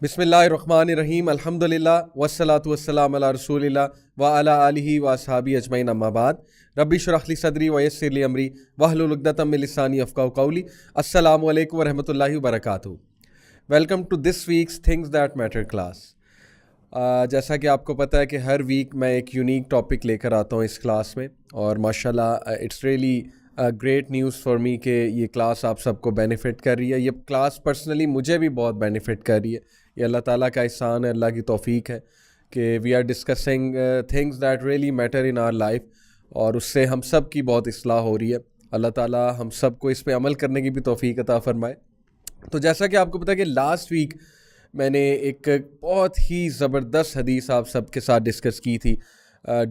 बिस्मिल्लाहिर्रहमानिर्रहीम अल्हम्दुलिल्लाह वस्सलातु वस्सलाम अला रसूलिल्लाह व अला आलिहि व अस्हाबी अजमईन अम्मा बाद रब्बि इश्रह ली सदरी व यस्सिर ली अमरी वहलुल उक़दतम मिन लिसानी यफ़क़हू क़ौली। अस्सलामु अलैकुम व रहमतुल्लाहि व बरकातुहू। Welcome to this week's things that matter class. जैसा कि आपको पता है कि हर वीक मैं एक यूनिक टॉपिक लेकर आता हूँ इस क्लास में, और माशाल्लाह it's really great news for me कि ये क्लास आप सबको बेनिफिट कर रही है। ये क्लास पर्सनली मुझे भी बहुत बेनिफिट कर रही है। ये अल्लाह ताला का एहसान है, अल्लाह की तौफीक है कि we are discussing things that really matter in our life, और उससे हम सब की बहुत इस्लाह हो रही है। अल्लाह ताला हम सब को इस पे अमल करने की भी तौफीक अता फरमाए। तो जैसा कि आपको पता है कि लास्ट वीक मैंने एक बहुत ही ज़बरदस्त हदीस आप सबके साथ डिस्कस की थी,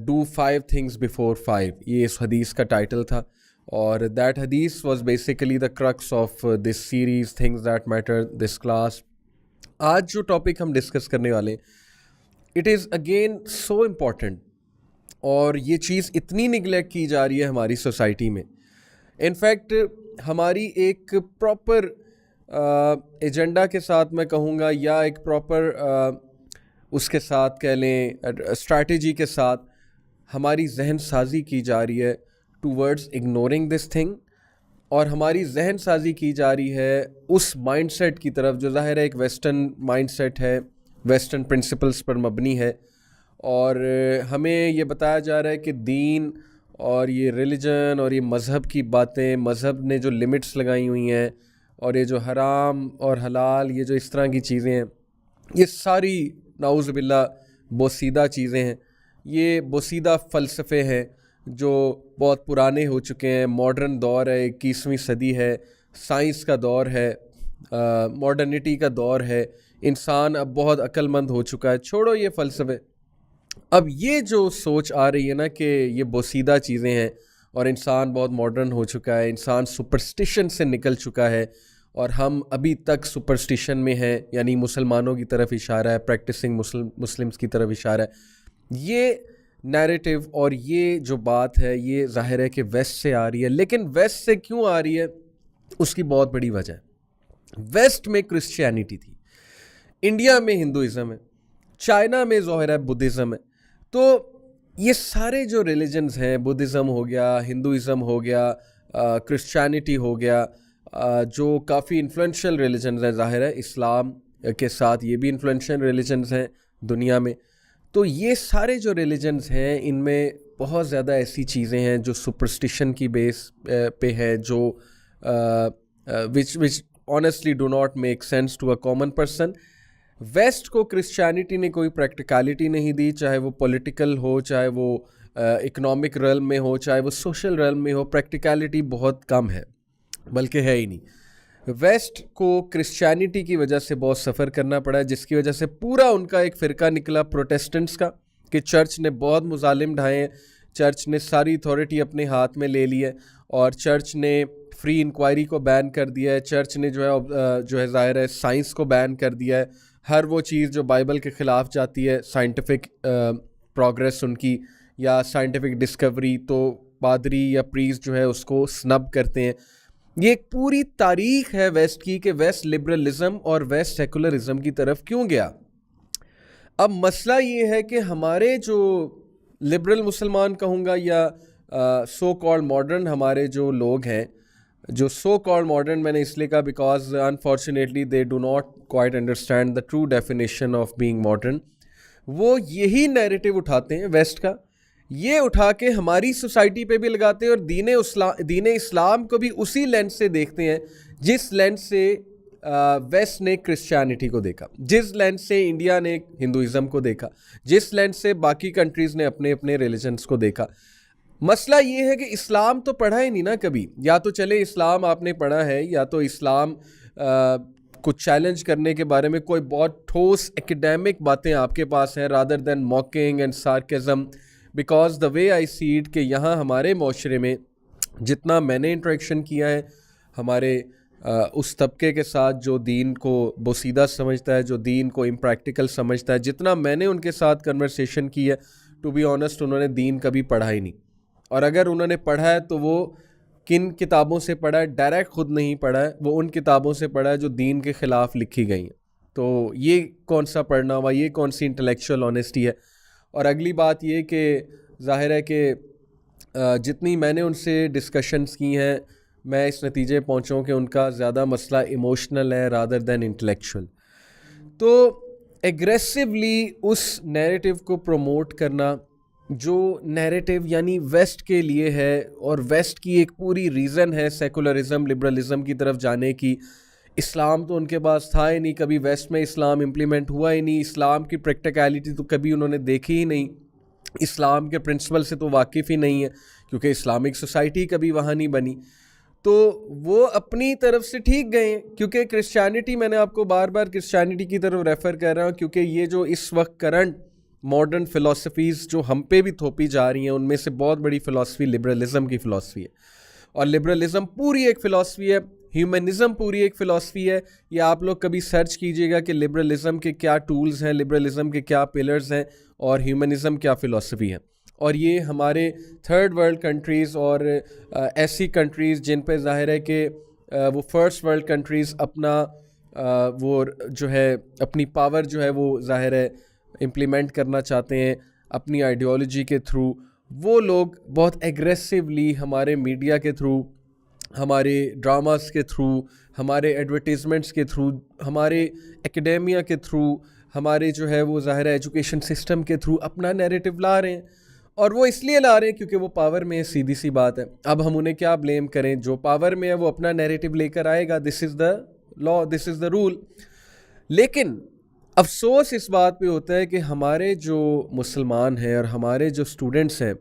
डू 5 थिंग्स बिफोर 5, ये इस हदीस का टाइटल था। और दैट हदीस was basically the crux of this series things that matter this class. आज जो टॉपिक हम डिस्कस करने वाले, it is again so important, और ये चीज़ इतनी निगलेक्ट की जा रही है हमारी सोसाइटी में। इनफैक्ट हमारी एक प्रॉपर एजेंडा के साथ मैं कहूँगा, या एक प्रॉपर उसके साथ कह लें स्ट्रैटेजी के साथ हमारी जहन साजी की जा रही है टूवर्ड्स इग्नोरिंग दिस थिंग, और हमारी जहन साजी की जा रही है उस माइंडसेट की तरफ जो ज़ाहिर है एक वेस्टर्न माइंडसेट है, वेस्टर्न प्रिंसिपल्स पर मबनी है। और हमें ये बताया जा रहा है कि दीन और ये रिलीजन और ये मज़हब की बातें, मज़हब ने जो लिमिट्स लगाई हुई हैं, और ये जो हराम और हलाल, ये जो इस तरह की चीज़ें हैं, ये सारी नाउज़ बिल्लाह बोसीदा चीज़ें हैं। ये बोसीदा फ़लसफ़े हैं जो बहुत पुराने हो चुके हैं। मॉडर्न दौर है, 21वीं सदी है, साइंस का दौर है, मॉडर्निटी का दौर है, इंसान अब बहुत अक्लमंद हो चुका है। छोड़ो ये फ़लसफ़े, अब ये जो सोच आ रही है ना कि ये बोसीदा चीज़ें हैं और इंसान बहुत मॉडर्न हो चुका है, इंसान सुपरस्टिशन से निकल चुका है, और हम अभी तक सुपरस्टिशन में हैं, यानी मुसलमानों की तरफ इशारा है, प्रैक्टिसिंग मुस्लिम्स की तरफ इशारा है। ये नैरेटिव और ये जो बात है, ये ज़ाहिर है कि वेस्ट से आ रही है। लेकिन वेस्ट से क्यों आ रही है, उसकी बहुत बड़ी वजह है। वेस्ट में क्रिश्चियनिटी थी, इंडिया में हिंदुइज़्म है, चाइना में ज़ाहिर है बुद्धिज़्म है। तो ये सारे जो रिलीजन्स हैं, बुद्धिज़्म हो गया, हिंदुइज़्म हो गया, क्रिश्चियनिटी हो गया, जो काफ़ी इन्फ्लुएंशियल रिलीजन्स हैं, ज़ाहिर है इस्लाम के साथ ये भी इन्फ्लुएंशियल रिलीजन्स हैं दुनिया में। तो ये सारे जो रिलीजन्स हैं, इनमें बहुत ज़्यादा ऐसी चीज़ें हैं जो सुपरस्टिशन की बेस पे है, जो which honestly do not make sense to a common person. West को क्रिश्चियनिटी ने कोई प्रैक्टिकलिटी नहीं दी, चाहे वो पॉलिटिकल हो, चाहे वो इकोनॉमिक रेल्म में हो, चाहे वो सोशल रेल्म में हो। प्रैक्टिकलिटी बहुत कम है, बल्कि है ही नहीं। वेस्ट को क्रिश्चियनिटी की वजह से बहुत सफ़र करना पड़ा, जिसकी वजह से पूरा उनका एक फ़िरका निकला प्रोटेस्टेंट्स का, कि चर्च ने बहुत मुजालिम ढाए हैं, चर्च ने सारी अथॉरिटी अपने हाथ में ले ली है, और चर्च ने फ्री इंक्वायरी को बैन कर दिया है। चर्च ने जो है ज़ाहिर है साइंस को बैन कर दिया है। हर वो चीज़ जो बाइबल के ख़िलाफ़ जाती है, साइंटिफिक प्रोग्रेस उनकी या साइंटिफिक डिस्कवरी, तो पादरी या प्रीस्ट जो है उसको स्नब करते हैं। ये एक पूरी तारीख है वेस्ट की कि वेस्ट लिबरलिज्म और वेस्ट सेकुलरिज्म की तरफ क्यों गया। अब मसला ये है कि हमारे जो लिबरल मुसलमान कहूँगा, या सो कॉल्ड मॉडर्न हमारे जो लोग हैं, जो सो कॉल्ड मॉडर्न मैंने इसलिए कहा because unfortunately they do not quite understand the true definition of being modern. वो यही नैरेटिव उठाते हैं वेस्ट का, ये उठा के हमारी सोसाइटी पे भी लगाते हैं, और दीन इस्लाम को भी उसी लेंस से देखते हैं जिस लेंस से वेस्ट ने क्रिश्चियनिटी को देखा, जिस लेंस से इंडिया ने हिंदुइज़्म को देखा, जिस लेंस से बाकी कंट्रीज़ ने अपने अपने रिलीजन्स को देखा। मसला ये है कि इस्लाम तो पढ़ा ही नहीं ना कभी। या तो चले इस्लाम आपने पढ़ा है, या तो इस्लाम को चैलेंज करने के बारे में कोई बहुत ठोस एकेडमिक बातें आपके पास हैं, rather than mocking and sarcasm. Because the way I see it, कि यहाँ हमारे माशरे में जितना मैंने इंटरेक्शन किया है हमारे उस तबके के साथ जो दीन को बोसीदा समझता है, जो दीन को इम्प्रैक्टिकल समझता है, जितना मैंने उनके साथ कन्वर्सेशन की है, टू बी ऑनेस्ट उन्होंने दीन कभी पढ़ा ही नहीं। और अगर उन्होंने पढ़ा है तो वो किन किताबों से पढ़ा है, डायरेक्ट ख़ुद नहीं पढ़ा है, वो उन किताबों से पढ़ा है जो दीन के ख़िलाफ़ लिखी गई हैं। तो ये कौन सा पढ़ना हुआ, ये कौन सी इंटेलेक्चुअल ऑनेस्टी है। और अगली बात ये कि ज़ाहिर है कि जितनी मैंने उनसे डिस्कशंस की हैं, मैं इस नतीजे पहुँचा हूँ कि उनका ज़्यादा मसला इमोशनल है रादर दैन इंटेलेक्चुअल। तो एग्रेसिवली उस नैरेटिव को प्रमोट करना जो नैरेटिव यानी वेस्ट के लिए है, और वेस्ट की एक पूरी रीज़न है सेकुलरिज्म लिबरलिज्म की तरफ जाने की। इस्लाम तो उनके पास था ही नहीं, कभी वेस्ट में इस्लाम इम्प्लीमेंट हुआ ही नहीं, इस्लाम की प्रैक्टिकलिटी तो कभी उन्होंने देखी ही नहीं, इस्लाम के प्रिंसिपल से तो वाकिफ़ ही नहीं है क्योंकि इस्लामिक सोसाइटी कभी वहाँ नहीं बनी। तो वो अपनी तरफ से ठीक गए हैं, क्योंकि क्रिश्चियनिटी, मैंने आपको बार बार क्रिश्चियनिटी की तरफ रेफ़र कर रहा हूँ क्योंकि ये जो इस वक्त करंट मॉडर्न फ़िलासफ़ीज़ जो हम पे भी थोपी जा रही हैं, उनमें से बहुत बड़ी फ़िलासफ़ी लिबरलिज़म की फ़िलासफ़ी है। और लिबरलिज़म पूरी एक फ़िलासफ़ी है, ह्यूमनिज़म पूरी एक फ़िलासफ़ी है। ये आप लोग कभी सर्च कीजिएगा कि लिबरलिज़म के क्या टूल्स हैं, लिबरलिज़म के क्या पिलर्स हैं, और ह्यूमनिज़म क्या फ़िलासफ़ी है। और ये हमारे थर्ड वर्ल्ड कंट्रीज़ और ऐसी कंट्रीज़ जिन पे ज़ाहिर है कि वो फर्स्ट वर्ल्ड कंट्रीज़ अपना वो जो है अपनी पावर जो है वो ज़ाहिर है इम्प्लीमेंट करना चाहते हैं अपनी आइडियोलॉजी के थ्रू, वो लोग बहुत एग्रेसिवली हमारे मीडिया के थ्रू, हमारे ड्रामास के थ्रू, हमारे एडवर्टीज़मेंट्स के थ्रू, हमारे एकेडेमिया के थ्रू, हमारे जो है वो ज़ाहिर है एजुकेशन सिस्टम के थ्रू अपना नैरेटिव ला रहे हैं। और वो इसलिए ला रहे हैं क्योंकि वो पावर में है, सीधी सी बात है। अब हम उन्हें क्या ब्लेम करें, जो पावर में है वो अपना नैरेटिव लेकर आएगा, this is the law, this is the rule. लेकिन अफसोस इस बात पे होता है कि हमारे जो मुसलमान हैं और हमारे जो स्टूडेंट्स हैं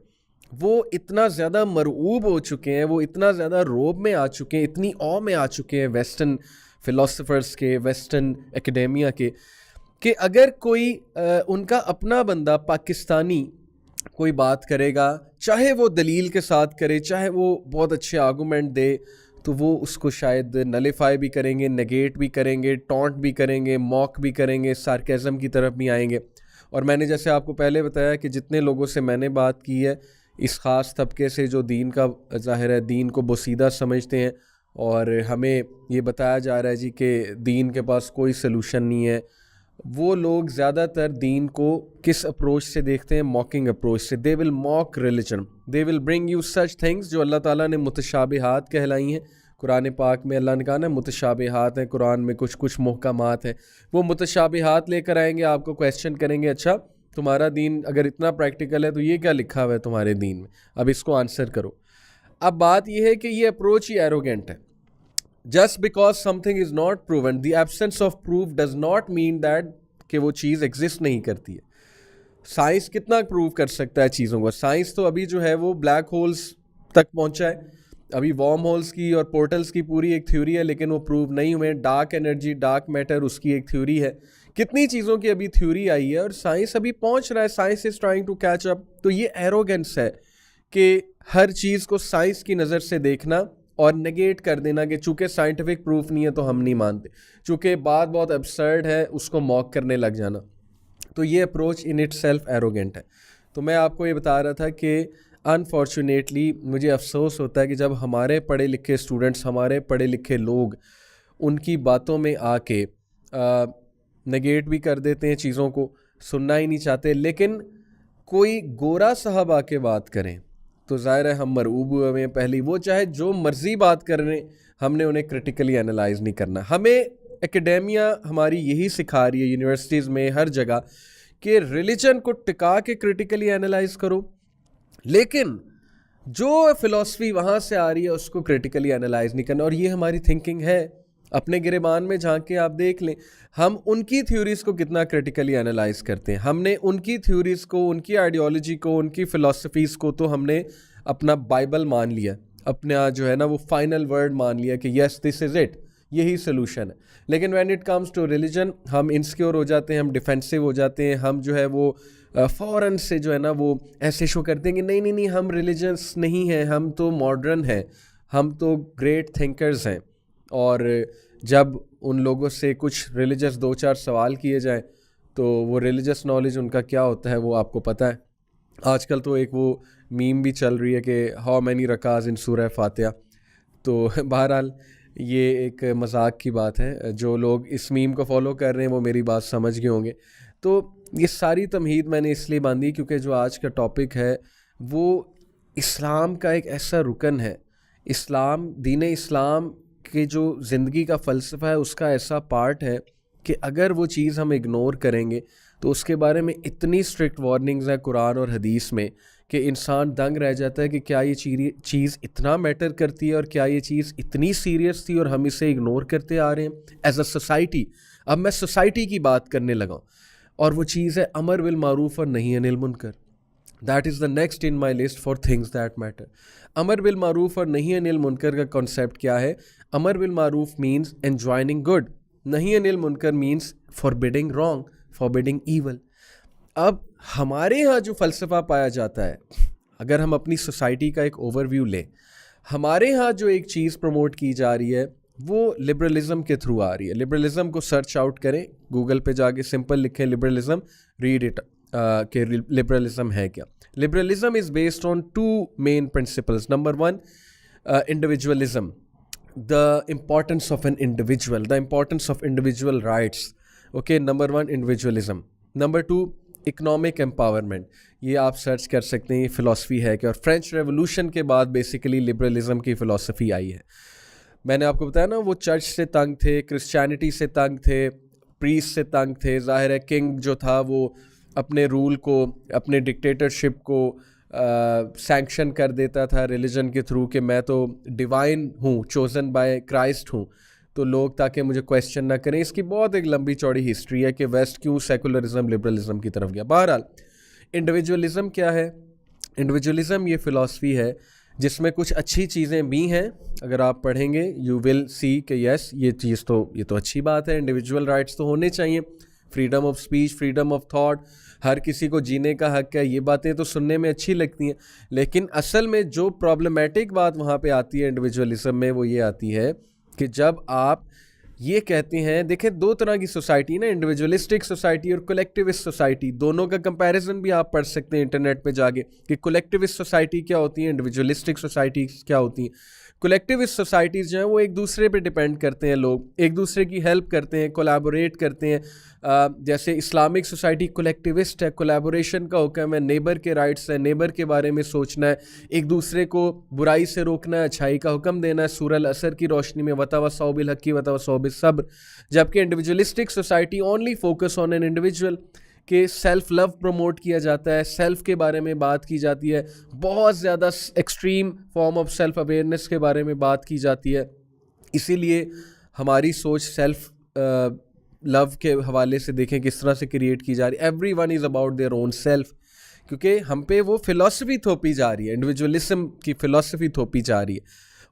वो इतना ज़्यादा मरऊब हो चुके हैं, वो इतना ज़्यादा रोब में आ चुके हैं, इतनी औ में आ चुके हैं वेस्टर्न फ़िलासफ़र्स के, वेस्टर्न एकेडेमिया के, कि अगर कोई उनका अपना बंदा पाकिस्तानी कोई बात करेगा, चाहे वो दलील के साथ करे, चाहे वो बहुत अच्छे आर्गूमेंट दे, तो वो उसको शायद नलिफाई भी करेंगे, नेगेट भी करेंगे, टॉन्ट भी करेंगे, मॉक भी करेंगे, सार्केज़म की तरफ भी आएंगे। और मैंने जैसे आपको पहले बताया कि जितने लोगों से मैंने बात की है इस ख़ास तबके से जो दीन का ज़ाहिर है दीन को बोसीदा समझते हैं, और हमें ये बताया जा रहा है जी कि दीन के पास कोई सलूशन नहीं है, वो लोग ज़्यादातर दीन को किस अप्रोच से देखते हैं, मॉकिंग अप्रोच से। They will mock religion, they will bring you such things जो अल्लाह ताला ने मुतशाबिहात कहलाई हैं। कुरान पाक में अल्लाह ने कहा ना मुतशाबिहात हैं, कुरान में कुछ कुछ मुहकमात हैं। वो मुतशाबिहात लेकर आएंगे, आपको क्वेश्चन करेंगे, अच्छा तुम्हारा दीन अगर इतना प्रैक्टिकल है तो ये क्या लिखा हुआ है तुम्हारे दीन में, अब इसको आंसर करो। अब बात यह है कि ये अप्रोच ही एरोगेंट है। Just because something is not proven, the absence of proof does not mean that कि वो चीज़ एग्जिस्ट नहीं करती है। साइंस कितना प्रूव कर सकता है चीज़ों को? साइंस तो अभी जो है वो ब्लैक होल्स तक पहुंचा है, अभी वार्म होल्स की और पोर्टल्स की पूरी एक थ्योरी है, लेकिन वो प्रूव नहीं हुए। डार्क एनर्जी, डार्क मैटर, उसकी एक थ्योरी है। कितनी चीज़ों की अभी थ्योरी आई है और साइंस अभी पहुंच रहा है, science is trying to catch up. तो ये एरोगेंस है कि हर चीज़ को साइंस की नज़र से देखना और नेगेट कर देना कि चूँकि साइंटिफिक प्रूफ नहीं है तो हम नहीं मानते, चूँकि बात बहुत एब्सर्ड है उसको मॉक करने लग जाना। तो ये approach in it self arrogant है। तो मैं आपको ये बता रहा था कि अनफॉर्चुनेटली मुझे अफसोस होता है कि जब हमारे पढ़े लिखे स्टूडेंट्स, हमारे पढ़े लिखे लोग उनकी बातों में आके नेगेट भी कर देते हैं, चीज़ों को सुनना ही नहीं चाहते। लेकिन कोई गोरा साहब आके बात करें तो ज़ाहिर है हम मरऊब हुए हैं। पहली वो चाहे जो मर्ज़ी बात कर रहे हैं, हमने उन्हें क्रिटिकली एनालाइज नहीं करना। हमें एकेडेमिया हमारी यही सिखा रही है, यूनिवर्सिटीज़ में हर जगह, कि रिलीजन को टिका के क्रिटिकली एनालाइज करो, लेकिन जो फ़िलासफ़ी वहाँ से आ रही है उसको क्रिटिकली एनालाइज नहीं करना। और ये हमारी थिंकिंग है। अपने गिरेबान में झांक के आप देख लें, हम उनकी थ्योरीज़ को कितना क्रिटिकली एनालाइज करते हैं। हमने उनकी थ्योरीज़ को, उनकी आइडियोलॉजी को, उनकी फ़िलासफ़ीज़ को तो हमने अपना बाइबल मान लिया, अपना जो है ना वो फाइनल वर्ड मान लिया कि यस दिस इज़ इट, यही सोल्यूशन है। लेकिन when it comes to religion हम इनसिक्योर हो जाते हैं, हम डिफेंसिव हो जाते हैं, हम जो है वो फ़ौरन से जो है ना वो ऐसे शो करते हैं कि नहीं नहीं नहीं हम रिलीजियस नहीं हैं, हम तो मॉडर्न हैं, हम तो ग्रेट थिंकर्स हैं। और जब उन लोगों से कुछ रिलीजियस दो चार सवाल किए जाएं तो वो रिलीजियस नॉलेज उनका क्या होता है वो आपको पता है। आजकल तो एक वो मीम भी चल रही है कि हाउ मैनी रकाज इन सूरह फातिहा। तो बहरहाल ये एक मजाक की बात है। जो लोग इस मीम को फॉलो कर रहे हैं वो मेरी बात समझ गए होंगे। तो ये सारी तमहीद मैंने इसलिए बांधी क्योंकि जो आज का टॉपिक है वो इस्लाम का एक ऐसा रुकन है, इस्लाम, दीन इस्लाम के जो ज़िंदगी का फ़लसफ़ा है उसका ऐसा पार्ट है कि अगर वो चीज़ हम इग्नोर करेंगे तो उसके बारे में इतनी स्ट्रिक्ट वार्निंग्स हैं कुरान और हदीस में कि इंसान दंग रह जाता है कि क्या ये चीज़ इतना मैटर करती है और क्या ये चीज़ इतनी सीरियस थी और हम इसे इग्नोर करते आ रहे हैं एज अ सोसाइटी। अब मैं सोसाइटी की बात करने लगा और वो चीज़ है अमर बिल मारूफ और नही अनिल मुनकर। That is the next in my list for things that matter. अमर बिल मारूफ और नही अनिल मुनकर का कॉन्सेप्ट क्या है? अमर बिल मारूफ मीन्स एन्जॉइनिंग गुड, नही अनिल मुनकर means forbidding wrong, forbidding evil. अब हमारे यहाँ जो फ़लसफ़ा पाया जाता है, अगर हम अपनी सोसाइटी का एक ओवरव्यू लें, हमारे यहाँ जो एक चीज़ प्रमोट की जा रही है वो लिबरलिज़म के थ्रू आ रही है। लिबरलिज़म को सर्च आउट करें, गूगल पे जाके सिंपल लिखें लिबरलिज़म, रीड इट कि लिबरलिज़म है क्या। Liberalism is based on two main principles. Number one, individualism, the importance of an individual, the importance of individual rights. Okay, number one, individualism. Number two, economic empowerment. ये आप search कर सकते हैं, ये philosophy है कि और फ्रेंच रेवोल्यूशन के बाद बेसिकली लिबरलिज़म की फ़िलासफ़ी आई है। मैंने आपको बताया ना, वो चर्च से तंग थे, क्रिश्चियनिटी से तंग थे, प्रीस्ट से तंग थे। ज़ाहिर है किंग जो था वो अपने रूल को, अपने डिक्टेटरशिप को सैंक्शन कर देता था रिलीजन के थ्रू कि मैं तो डिवाइन हूँ, चोज़न बाय क्राइस्ट हूँ, तो लोग ताकि मुझे क्वेश्चन ना करें। इसकी बहुत एक लंबी चौड़ी हिस्ट्री है कि वेस्ट क्यों सेकुलरिज्म लिबरलिज्म की तरफ गया। बहरहाल, इंडिविजुअलिज्म क्या है? इंडिविजुअलिज्म ये फ़िलासफ़ी है जिसमें कुछ अच्छी चीज़ें भी हैं। अगर आप पढ़ेंगे यू विल सी कि यस, ये तो अच्छी बात है, इंडिविजुअल राइट्स तो होने चाहिए, freedom of speech, freedom of thought, हर किसी को जीने का हक है। ये बातें तो सुनने में अच्छी लगती हैं, लेकिन असल में जो प्रॉब्लमेटिक बात वहाँ पे आती है इंडिविजुअलिज्म में, वो ये आती है कि जब आप ये कहते हैं, देखें दो तरह की सोसाइटी ना, इंडिविजुअलिस्टिक सोसाइटी और कलेक्टिविस्ट सोसाइटी, दोनों का कंपैरिजन भी आप पढ़ सकते हैं इंटरनेट पे जाके कि कलेक्टिविस्ट सोसाइटी क्या होती है, इंडिविजुअलिस्टिक सोसाइटी क्या होती हैं। कलेक्टिविस्ट सोसाइटीज़ जो हैं वो एक दूसरे पे डिपेंड करते हैं, लोग एक दूसरे की हेल्प करते हैं, कोलैबोरेट करते हैं। जैसे इस्लामिक सोसाइटी कलेक्टिविस्ट है, कोलैबोरेशन का हुक्म है, नेबर के राइट्स है, नेबर के बारे में सोचना है, एक दूसरे को बुराई से रोकना है, अच्छाई का हुक्म देना है, सूरह असर की रोशनी में वतवासौ बिल हक़्क़ि वतवासौ बिस सब्र। जबकि individualistic society only focus on an individual, कि सेल्फ लव प्रमोट किया जाता है, सेल्फ के बारे में बात की जाती है, बहुत ज़्यादा extreme form of self awareness के बारे में बात की जाती है। इसीलिए हमारी सोच सेल्फ लव के हवाले से देखें किस तरह से क्रिएट की जा रही है। Every one is about their own self, क्योंकि हम पे वो फ़िलासफ़ी थोपी जा रही है, इंडिविजुअलिज्म की फ़िलासफ़ी थोपी जा रही है,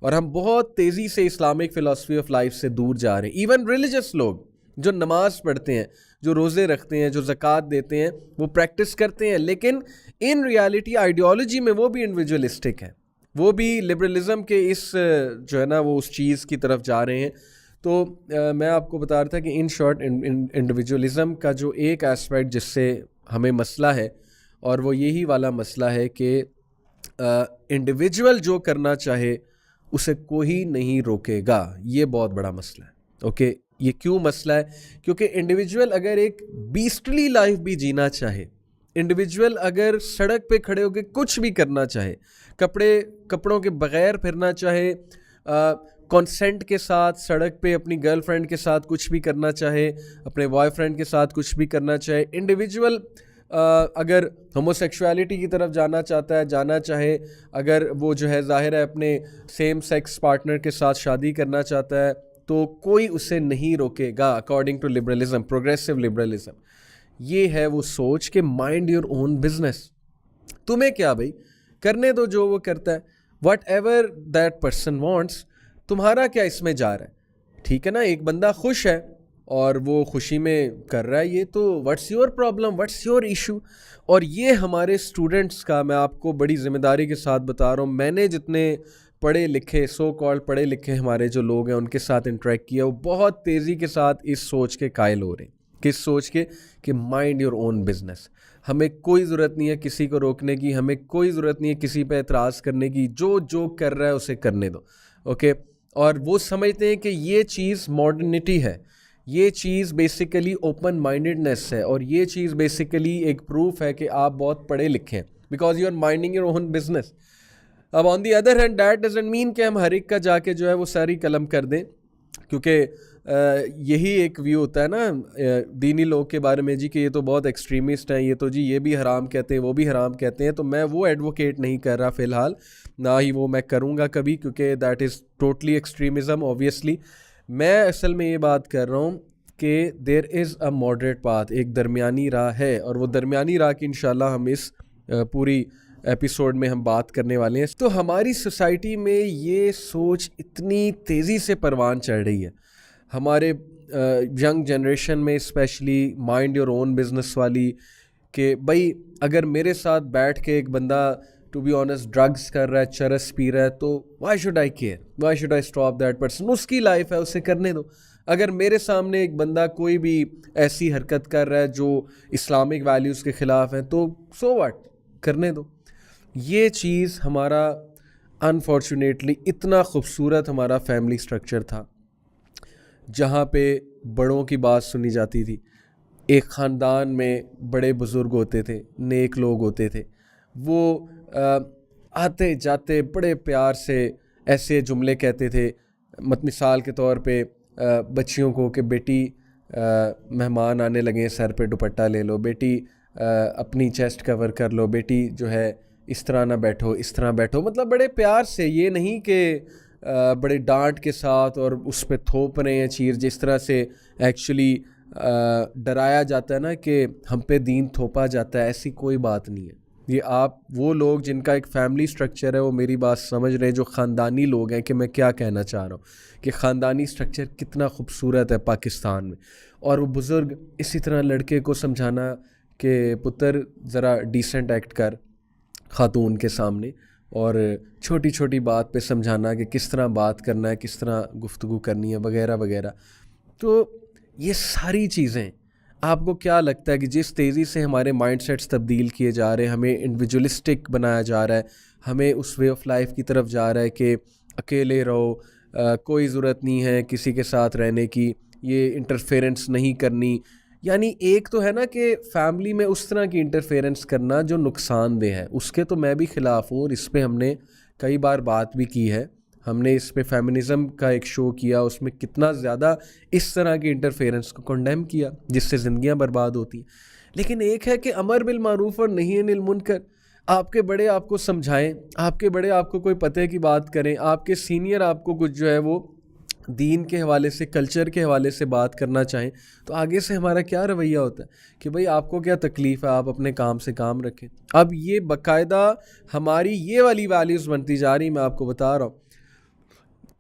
और हम बहुत तेज़ी से इस्लामिक फ़िलासफ़ी ऑफ लाइफ से दूर जा रहे हैं। इवन रिलीजियस लोग जो नमाज़ पढ़ते हैं, जो रोज़े रखते हैं, जो ज़कात देते हैं, वो प्रैक्टिस करते हैं, लेकिन इन रियलिटी आइडियोलॉजी में वो भी इंडिविजुअलिस्टिक है, वो भी लिबरलिज़म के इस जो है ना वो उस चीज़ की तरफ जा रहे हैं। तो मैं आपको बता रहा था कि इन शॉर्ट इंडिविजुअलिज़म का जो एक एस्पेक्ट जिससे हमें मसला है, और वो यही वाला मसला है कि इंडिविजुअल जो करना चाहे उसे कोई नहीं रोकेगा। ये बहुत बड़ा मसला है। ओके, ये क्यों मसला है? क्योंकि इंडिविजुअल अगर एक बीस्टली लाइफ भी जीना चाहे, इंडिविजुअल अगर सड़क पे खड़े होकर कुछ भी करना चाहे, कपड़ों के बगैर फिरना चाहे, कंसेंट के साथ सड़क पे अपनी गर्लफ्रेंड के साथ कुछ भी करना चाहे, अपने बॉयफ्रेंड के साथ कुछ भी करना चाहे, इंडिविजुअल अगर होमोसेक्सुअलिटी की तरफ जाना चाहे, अगर वो जो है ज़ाहिर है अपने सेम सेक्स पार्टनर के साथ शादी करना चाहता है, तो कोई उसे नहीं रोकेगा। According to liberalism, progressive liberalism, ये है वो सोच कि माइंड योर ओन बिजनेस, तुम्हें क्या भाई, करने दो जो वो करता है, what ever that person wants, तुम्हारा क्या इसमें जा रहा है? ठीक है ना, एक बंदा खुश है और वो खुशी में कर रहा है, ये तो what's your problem, what's your issue. और ये हमारे स्टूडेंट्स का, मैं आपको बड़ी ज़िम्मेदारी के साथ बता रहा हूँ, मैंने जितने पढ़े लिखे, सो कॉल्ड पढ़े लिखे हमारे जो लोग हैं उनके साथ इंटरेक्ट किया, वो बहुत तेज़ी के साथ इस सोच के कायल हो रहे हैं। किस सोच के? कि माइंड योर ओन बिजनेस, हमें कोई ज़रूरत नहीं है किसी को रोकने की, हमें कोई ज़रूरत नहीं है किसी पे एतराज़ करने की, जो कर रहा है उसे करने दो। ओके, और वो समझते हैं कि ये चीज़ मॉडर्निटी है, ये चीज़ बेसिकली ओपन माइंडेडनेस है, और ये चीज़ बेसिकली एक प्रूफ है कि आप बहुत पढ़े लिखे हैं, because you are minding your own business. अब on the other hand that doesn't mean कि हम हर एक का जाके जो है वो सारी कलम कर दें, क्योंकि यही एक व्यू होता है ना दीनी लोग के बारे में जी कि ये तो बहुत एक्सट्रीमिस्ट हैं, ये तो जी ये भी हराम कहते हैं, वो भी हराम कहते हैं। तो मैं वो एडवोकेट नहीं कर रहा फ़िलहाल, ना ही वो मैं करूँगा कभी, क्योंकि that is totally extremism obviously. मैं असल में ये बात कर रहा हूँ कि there is a moderate path, एक दरमियानी राह है, और वो दरमियानी राह की इंशाल्लाह हम इस पूरी एपिसोड में हम बात करने वाले हैं। तो हमारी सोसाइटी में ये सोच इतनी तेज़ी से परवान चढ़ रही है, हमारे यंग जनरेशन में specially, mind your own business वाली, कि भाई अगर मेरे साथ बैठ के एक बंदा टू बी ऑनेस्ट ड्रग्स कर रहा है, चरस पी रहा है, तो why should I care, why should I stop that person, उसकी लाइफ है, उसे करने दो। अगर मेरे सामने एक बंदा कोई भी ऐसी हरकत कर रहा है जो इस्लामिक वैल्यूज़ के ख़िलाफ़ है, तो सो व्हाट, करने दो। ये चीज़ हमारा अनफॉर्चुनेटली इतना खूबसूरत हमारा फैमिली स्ट्रक्चर था, जहाँ पे बड़ों की बात सुनी जाती थी, एक ख़ानदान में बड़े बुज़ुर्ग होते थे, नेक लोग होते थे, वो आते जाते बड़े प्यार से ऐसे जुमले कहते थे, मिसाल के तौर पे बच्चियों को कि बेटी मेहमान आने लगे, सर पे दुपट्टा ले लो, बेटी अपनी चेस्ट कवर कर लो, बेटी जो है इस तरह ना बैठो, इस तरह बैठो, मतलब बड़े प्यार से, ये नहीं कि बड़े डांट के साथ और उस पर थोप रहे हैं चीज़, जिस तरह से एक्चुअली डराया जाता है ना कि हम पे दीन थोपा जाता है, ऐसी कोई बात नहीं है। ये आप वो लोग जिनका एक फैमिली स्ट्रक्चर है वो मेरी बात समझ रहे हैं, जो ख़ानदानी लोग हैं, कि मैं क्या कहना चाह रहा हूँ कि ख़ानदानी स्ट्रक्चर कितना खूबसूरत है पाकिस्तान में। और वो बुज़ुर्ग इसी तरह लड़के को समझाना कि पुत्र ज़रा डिसेंट एक्ट कर ख़ातून के सामने, और छोटी छोटी बात पे समझाना कि किस तरह बात करना है, किस तरह गुफ्तगू करनी है, वगैरह वगैरह। तो ये सारी चीज़ें, आपको क्या लगता है कि जिस तेज़ी से हमारे माइंडसेट्स तब्दील किए जा रहे हैं, हमें इंडिविजुअलिस्टिक बनाया जा रहा है, हमें उस वे ऑफ लाइफ की तरफ जा रहा है कि अकेले रहो, कोई ज़रूरत नहीं है किसी के साथ रहने की, ये इंटरफेरेंस नहीं करनी। यानी एक तो है ना कि फैमिली में उस तरह की इंटरफेरेंस करना जो नुकसानदेह है, उसके तो मैं भी ख़िलाफ़ हूँ, और इस पे हमने कई बार बात भी की है। हमने इस पे फेमिनिज़म का एक शो किया, उसमें कितना ज़्यादा इस तरह की इंटरफेरेंस को कंडेम किया जिससे ज़िंदगियां बर्बाद होती। लेकिन एक है कि अमर बिल मारूफ़ और नही अनिल मुनकर, आपके बड़े आपको समझाएं, आपके बड़े आपको कोई पते की बात करें, आपके सीनियर आपको कुछ जो है वो दीन के हवाले से, कल्चर के हवाले से बात करना चाहें, तो आगे से हमारा क्या रवैया होता है कि भाई आपको क्या तकलीफ़ है, आप अपने काम से काम रखें। अब ये बाकायदा हमारी ये वाली वैल्यूज़ बनती जा रही, मैं आपको बता रहा हूँ।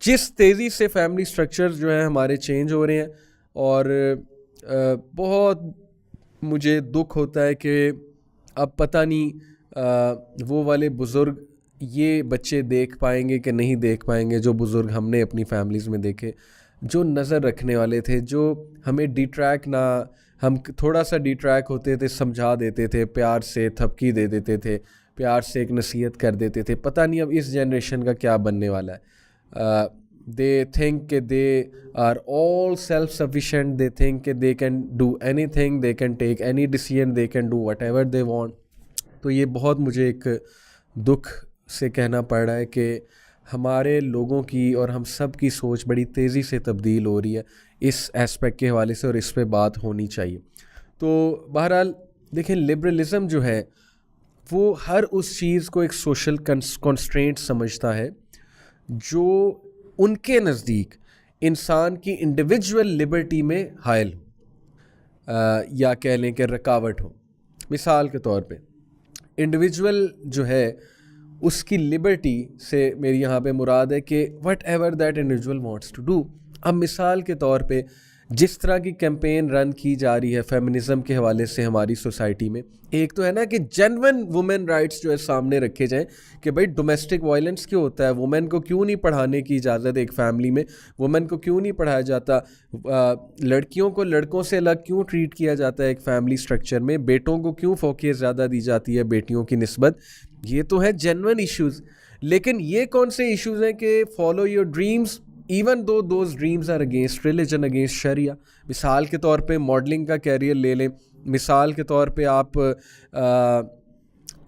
जिस तेज़ी से फैमिली स्ट्रक्चर्स जो हैं हमारे चेंज हो रहे हैं, और बहुत मुझे दुख होता है कि अब पता नहीं वो वाले बुज़ुर्ग ये बच्चे देख पाएंगे कि नहीं देख पाएंगे, जो बुज़ुर्ग हमने अपनी फैमिलीज़ में देखे, जो नज़र रखने वाले थे, जो हमें डिट्रैक ना, हम थोड़ा सा डिट्रैक होते थे समझा देते थे, प्यार से थपकी दे देते थे, प्यार से एक नसीहत कर देते थे। पता नहीं अब इस जनरेशन का क्या बनने वाला है। they think कि they are all self-sufficient, they think कि they can do anything, they can take any decision, they can do whatever they want। तो ये बहुत मुझे एक दुख से कहना पड़ रहा है कि हमारे लोगों की और हम सब की सोच बड़ी तेज़ी से तब्दील हो रही है इस एस्पेक्ट के हवाले से, और इस पे बात होनी चाहिए। तो बहरहाल देखें, लिबरलिज़म जो है वो हर उस चीज़ को एक सोशल कंस्ट्रेंट समझता है जो उनके नज़दीक इंसान की इंडिविजुअल लिबर्टी में हायल हो, या कह लें कि रुकावट हो। मिसाल के तौर पे इंडिविजुअल जो है उसकी लिबर्टी से मेरी यहाँ पे मुराद है कि whatever that individual wants to do. अब मिसाल के तौर पे जिस तरह की कैंपेन रन की जा रही है फेमिनिज़म के हवाले से हमारी सोसाइटी में, एक तो है ना कि जेन्युइन वुमेन राइट्स जो है सामने रखे जाएं कि भाई डोमेस्टिक वायलेंस क्यों होता है, वुमेन को क्यों नहीं पढ़ाने की इजाज़त एक फ़ैमिली में, वुमेन को क्यों नहीं पढ़ाया जाता, लड़कियों को लड़कों से अलग क्यों ट्रीट किया जाता है एक फ़ैमिली स्ट्रक्चर में, बेटों को क्यों फोकियत ज़्यादा दी जाती है बेटियों की निस्बत। ये तो है जेन्युइन इश्यूज़। लेकिन ये कौन से इश्यूज़ हैं कि follow your dreams even though those dreams are against religion, against शरिया। मिसाल के तौर पे मॉडलिंग का कैरियर ले लें, मिसाल के तौर पे आप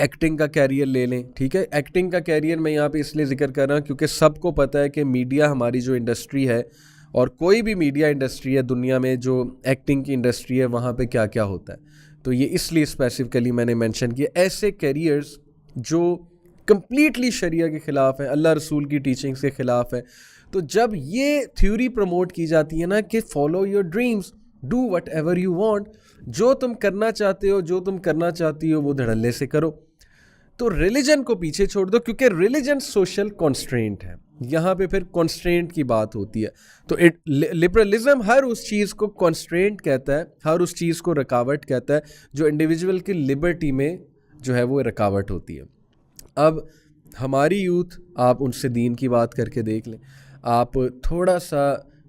एक्टिंग का कैरियर ले लें, ठीक है। एक्टिंग का कैरियर मैं यहाँ पे इसलिए जिक्र कर रहा हूँ क्योंकि सबको पता है कि मीडिया हमारी जो इंडस्ट्री है, और कोई भी मीडिया इंडस्ट्री है दुनिया में, जो एक्टिंग की इंडस्ट्री है, वहाँ पे क्या क्या होता है। तो ये इसलिए स्पेसिफिकली मैंने मेंशन किया, ऐसे कैरियर्स जो कम्प्लीटली शरिया के ख़िलाफ़ है, अल्लाह रसूल की टीचिंग्स के ख़िलाफ़ है। तो जब ये थ्योरी प्रमोट की जाती है ना कि follow your dreams, do whatever you want, जो तुम करना चाहते हो, जो तुम करना चाहती हो, वो धड़ल्ले से करो, तो रिलीजन को पीछे छोड़ दो, क्योंकि रिलीजन सोशल कॉन्स्ट्रेंट है। यहाँ पे फिर कॉन्स्ट्रेंट की बात होती है। तो लिबरलिज्म हर उस चीज़ को कॉन्स्ट्रेंट कहता है, हर उस चीज़ को रुकावट कहता है जो इंडिविजुअल की लिबर्टी में जो है वो रुकावट होती है। अब हमारी यूथ, आप उनसे दीन की बात करके देख लें, आप थोड़ा सा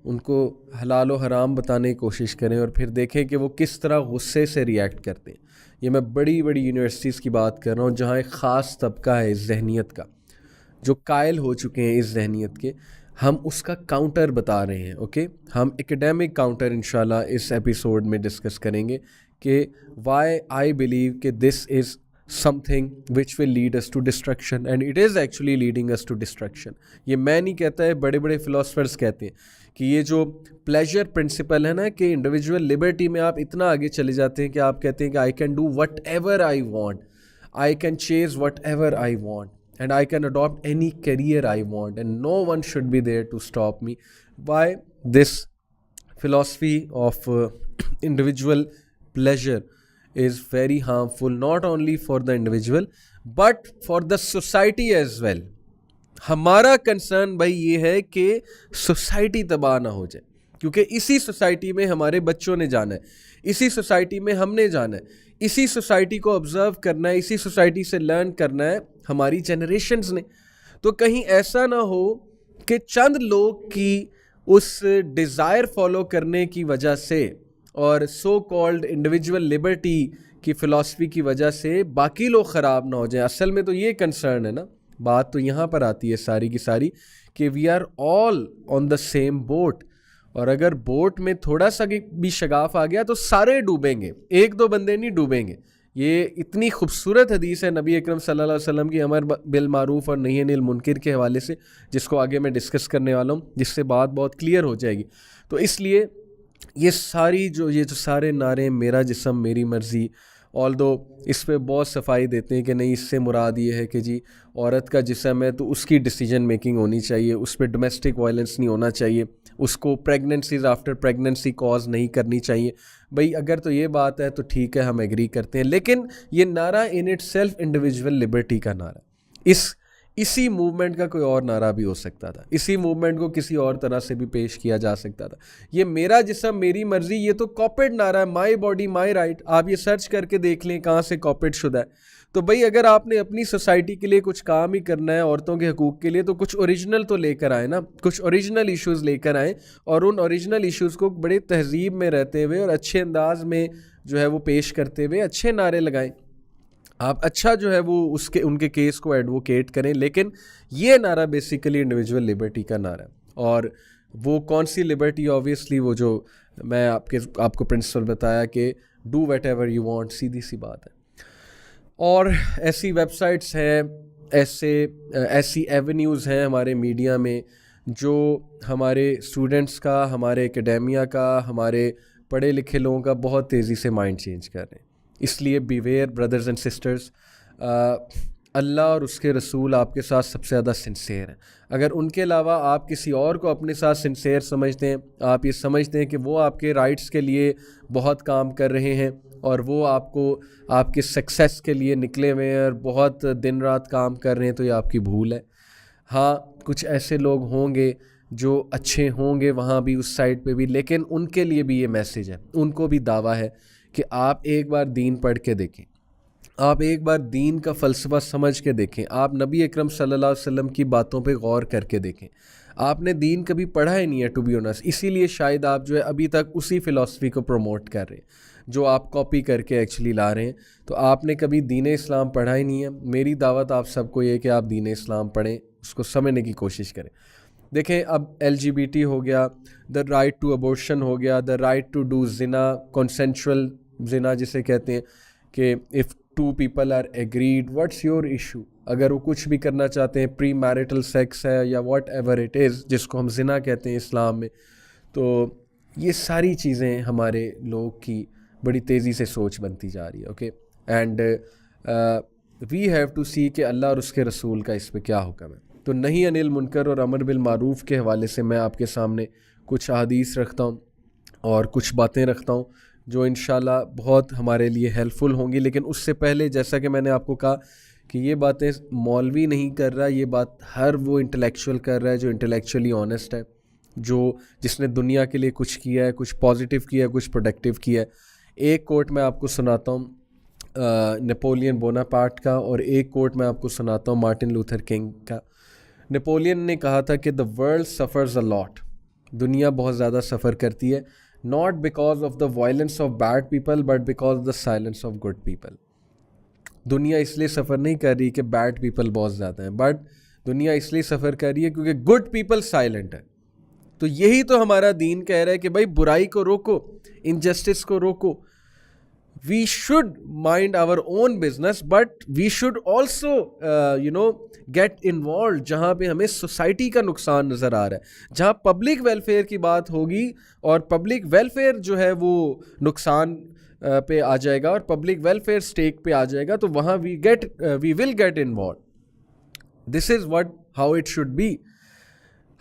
उनको हलाल व हराम बताने की कोशिश करें और फिर देखें कि वो किस तरह गुस्से से रिएक्ट करते हैं। ये मैं बड़ी बड़ी यूनिवर्सिटीज़ की बात कर रहा हूँ जहाँ एक ख़ास तबका है इस जहनीत का, जो कायल हो चुके हैं इस जहनीत के। हम उसका काउंटर बता रहे हैं, ओके। हम एकेडमिक काउंटर इंशाल्लाह इस एपिसोड में डिस्कस करेंगे कि वाई आई बिलीव कि this is something which will lead us to destruction and it is actually leading us to destruction। ये मैं नहीं कहता है, बड़े बड़े फिलोसफर्स कहते हैं कि ये जो प्लेजर प्रिंसिपल है ना, कि इंडिविजुअल लिबर्टी में आप इतना आगे चले जाते हैं कि आप कहते हैं कि I can do whatever I want, I can chase whatever I want and I can adopt any career I want and no one should be there to stop me. Why this philosophy of individual pleasure is very harmful not only for the individual but for the society as well। हमारा concern भाई ये है कि society तबाह ना हो जाए, क्योंकि इसी सोसाइटी में हमारे बच्चों ने जाना है, इसी सोसाइटी में हमने जाना है, इसी सोसाइटी को ऑब्जर्व करना है, इसी सोसाइटी से लर्न करना है हमारी जनरेशन्स ने। तो कहीं ऐसा ना हो कि चंद लोग की उस डिज़ायर फॉलो करने की वजह से और सो कॉल्ड इंडिविजुअल लिबर्टी की फ़िलासफ़ी की वजह से बाकी लोग ख़राब ना हो जाएं। असल में तो ये कंसर्न है ना, बात तो यहाँ पर आती है सारी की सारी कि we are all on the same boat, और अगर बोट में थोड़ा सा भी शगाफ आ गया तो सारे डूबेंगे, एक दो बंदे नहीं डूबेंगे। ये इतनी खूबसूरत हदीस है नबी अकरम सल्लल्लाहु अलैहि वसल्लम की अमर बिल मारूफ और नही अनिल मुनकिर के हवाले से, जिसको आगे मैं डिस्कस करने वाला हूँ, जिससे बात बहुत क्लियर हो जाएगी। तो इसलिए ये जो सारे नारे मेरा जिस्म मेरी मर्ज़ी, ऑल दो इस पे बहुत सफाई देते हैं कि नहीं, इससे मुराद ये है कि जी औरत का जिस्म है तो उसकी डिसीजन मेकिंग होनी चाहिए, उस पर डोमेस्टिक वायलेंस नहीं होना चाहिए, उसको प्रेगनेंसीज आफ्टर प्रेगनेंसी कॉज नहीं करनी चाहिए। भाई अगर तो ये बात है तो ठीक है, हम एग्री करते हैं, लेकिन ये नारा in it self individual liberty का नारा, इसी मूवमेंट का कोई और नारा भी हो सकता था, इसी मूवमेंट को किसी और तरह से भी पेश किया जा सकता था। ये मेरा जिस्म मेरी मर्जी, ये तो कॉपीड नारा है, माई बॉडी माई राइट। आप ये सर्च करके देख लें कहाँ से कॉपीड शुदा है। तो भाई अगर आपने अपनी सोसाइटी के लिए कुछ काम ही करना है, औरतों के हकूक़ के लिए, तो कुछ ओरिजिनल तो लेकर आए ना, कुछ ओरिजिनल इश्यूज़ लेकर आएँ और उन ओरिजिनल इश्यूज़ को बड़े तहजीब में रहते हुए और अच्छे अंदाज में जो है वो पेश करते हुए अच्छे नारे लगाएं। आप अच्छा जो है वो उनके केस को एडवोकेट करें, लेकिन ये नारा बेसिकली इंडिविजुअल लिबर्टी का नारा है। और वो कौन सी लिबर्टी? ऑब्वियसली वो जो मैं आपको प्रिंसिपल बताया कि do whatever you want, सीधी सी बात है। और ऐसी वेबसाइट्स हैं, ऐसी एवेन्यूज़ हैं हमारे मीडिया में जो हमारे स्टूडेंट्स का, हमारे एकेडेमिया का, हमारे पढ़े लिखे लोगों का बहुत तेज़ी से माइंड चेंज कर रहे हैं। इसलिए बीवेयर ब्रदर्स एंड सिस्टर्स, अल्लाह और उसके रसूल आपके साथ सबसे ज़्यादा सिंसेयर हैं। अगर उनके अलावा आप किसी और को अपने साथ सिंसेयर समझते हैं, आप ये समझते हैं कि वो आपके राइट्स के लिए बहुत काम कर रहे हैं और वो आपको आपके सक्सेस के लिए निकले हुए हैं और बहुत दिन रात काम कर रहे हैं, तो ये आपकी भूल है। हाँ, कुछ ऐसे लोग होंगे जो अच्छे होंगे वहाँ भी, उस साइड पे भी, लेकिन उनके लिए भी ये मैसेज है, उनको भी दावा है कि आप एक बार दीन पढ़ के देखें, आप एक बार दीन का फ़लसफ़ा समझ के देखें, आप नबी अकरम सल्लल्लाहु अलैहि वसल्लम की बातों पे गौर करके देखें। आपने दीन कभी पढ़ा ही नहीं है टू बी ऑनेस्ट, इसीलिए शायद आप जो है अभी तक उसी फ़िलासफ़ी को प्रमोट कर रहे हैं जो आप कॉपी करके एक्चुअली ला रहे हैं। तो आपने कभी दीन इस्लाम पढ़ा ही नहीं है। मेरी दावत आप सबको ये कि आप दीन इस्लाम पढ़ें, उसको समझने की कोशिश करें। देखें अब LGBT हो गया, द राइट टू अबॉर्शन हो गया, द राइट टू डू जिना, कॉन्सेंशुअल जिना जिसे कहते हैं कि if two people are agreed, what's your issue. अगर वो कुछ भी करना चाहते हैं, प्री मैरिटल सेक्स है या व्हाट एवर इट इज़, जिसको हम जिना कहते हैं इस्लाम में, तो ये सारी चीज़ें हमारे लोग की बड़ी तेज़ी से सोच बनती जा रही है। Okay, and we have to see कि अल्लाह और उसके रसूल का इस पर क्या हुक्म है। तो नहीं अनिल मुनकर और अमर बिल मारूफ़ के हवाले से मैं आपके सामने कुछ अहादीस रखता हूँ और कुछ बातें रखता हूँ जो इंशाल्लाह बहुत हमारे लिए हेल्पफुल होंगी। लेकिन उससे पहले, जैसा कि मैंने आपको कहा कि ये बातें मौलवी नहीं कर रहा, ये बात हर वो इंटेलेक्चुअल कर रहा है जो इंटेलेक्चुअली ऑनेस्ट है, जो जिसने दुनिया के लिए कुछ किया है, कुछ पॉजिटिव किया है, कुछ प्रोडक्टिव किया है। एक कोट मैं आपको सुनाता हूँ नेपोलियन बोनापार्ट का, और एक कोट मैं आपको सुनाता हूँ मार्टिन लूथर किंग का। नेपोलियन ने कहा था कि the world suffers a lot, दुनिया बहुत ज़्यादा सफ़र करती है, not because of the violence of bad people but because the silence of good people. दुनिया इसलिए सफ़र नहीं कर रही कि बैड पीपल बहुत ज़्यादा हैं, बट दुनिया इसलिए सफ़र कर रही है क्योंकि गुड पीपल साइलेंट है। तो यही तो हमारा दीन कह रहा है कि भाई बुराई को रोको, इनजस्टिस को रोको। We should mind our own business but we should also get involve जहाँ पे हमें सोसाइटी का नुकसान नज़र आ रहा है। जहाँ पब्लिक वेलफेयर की बात होगी और पब्लिक वेलफेयर जो है वो नुकसान पे आ जाएगा और पब्लिक वेलफेयर स्टेक पे आ जाएगा, तो वहाँ we will get involve. This is what how it should be.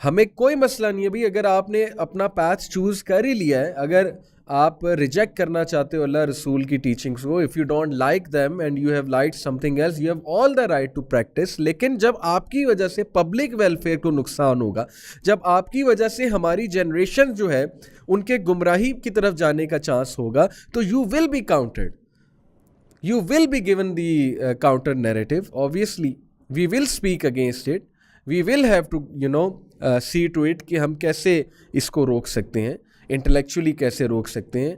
हमें कोई मसला नहीं है भाई, अगर आपने अपना पैथ चूज़ कर ही लिया है, अगर आप रिजेक्ट करना चाहते हो अल्लाह रसूल की टीचिंग्स को, if you don't like them and you have like something else, you have all the right to practise. लेकिन जब आपकी वजह से पब्लिक वेलफेयर को नुकसान होगा, जब आपकी वजह से हमारी जनरेशन जो है उनके गुमराही की तरफ जाने का चांस होगा, तो you will be countered, you will be given the counter narrative. Obviously we will speak against it, we will have to see to it कि हम कैसे इसको रोक सकते हैं, इंटेलेक्चुअली कैसे रोक सकते हैं,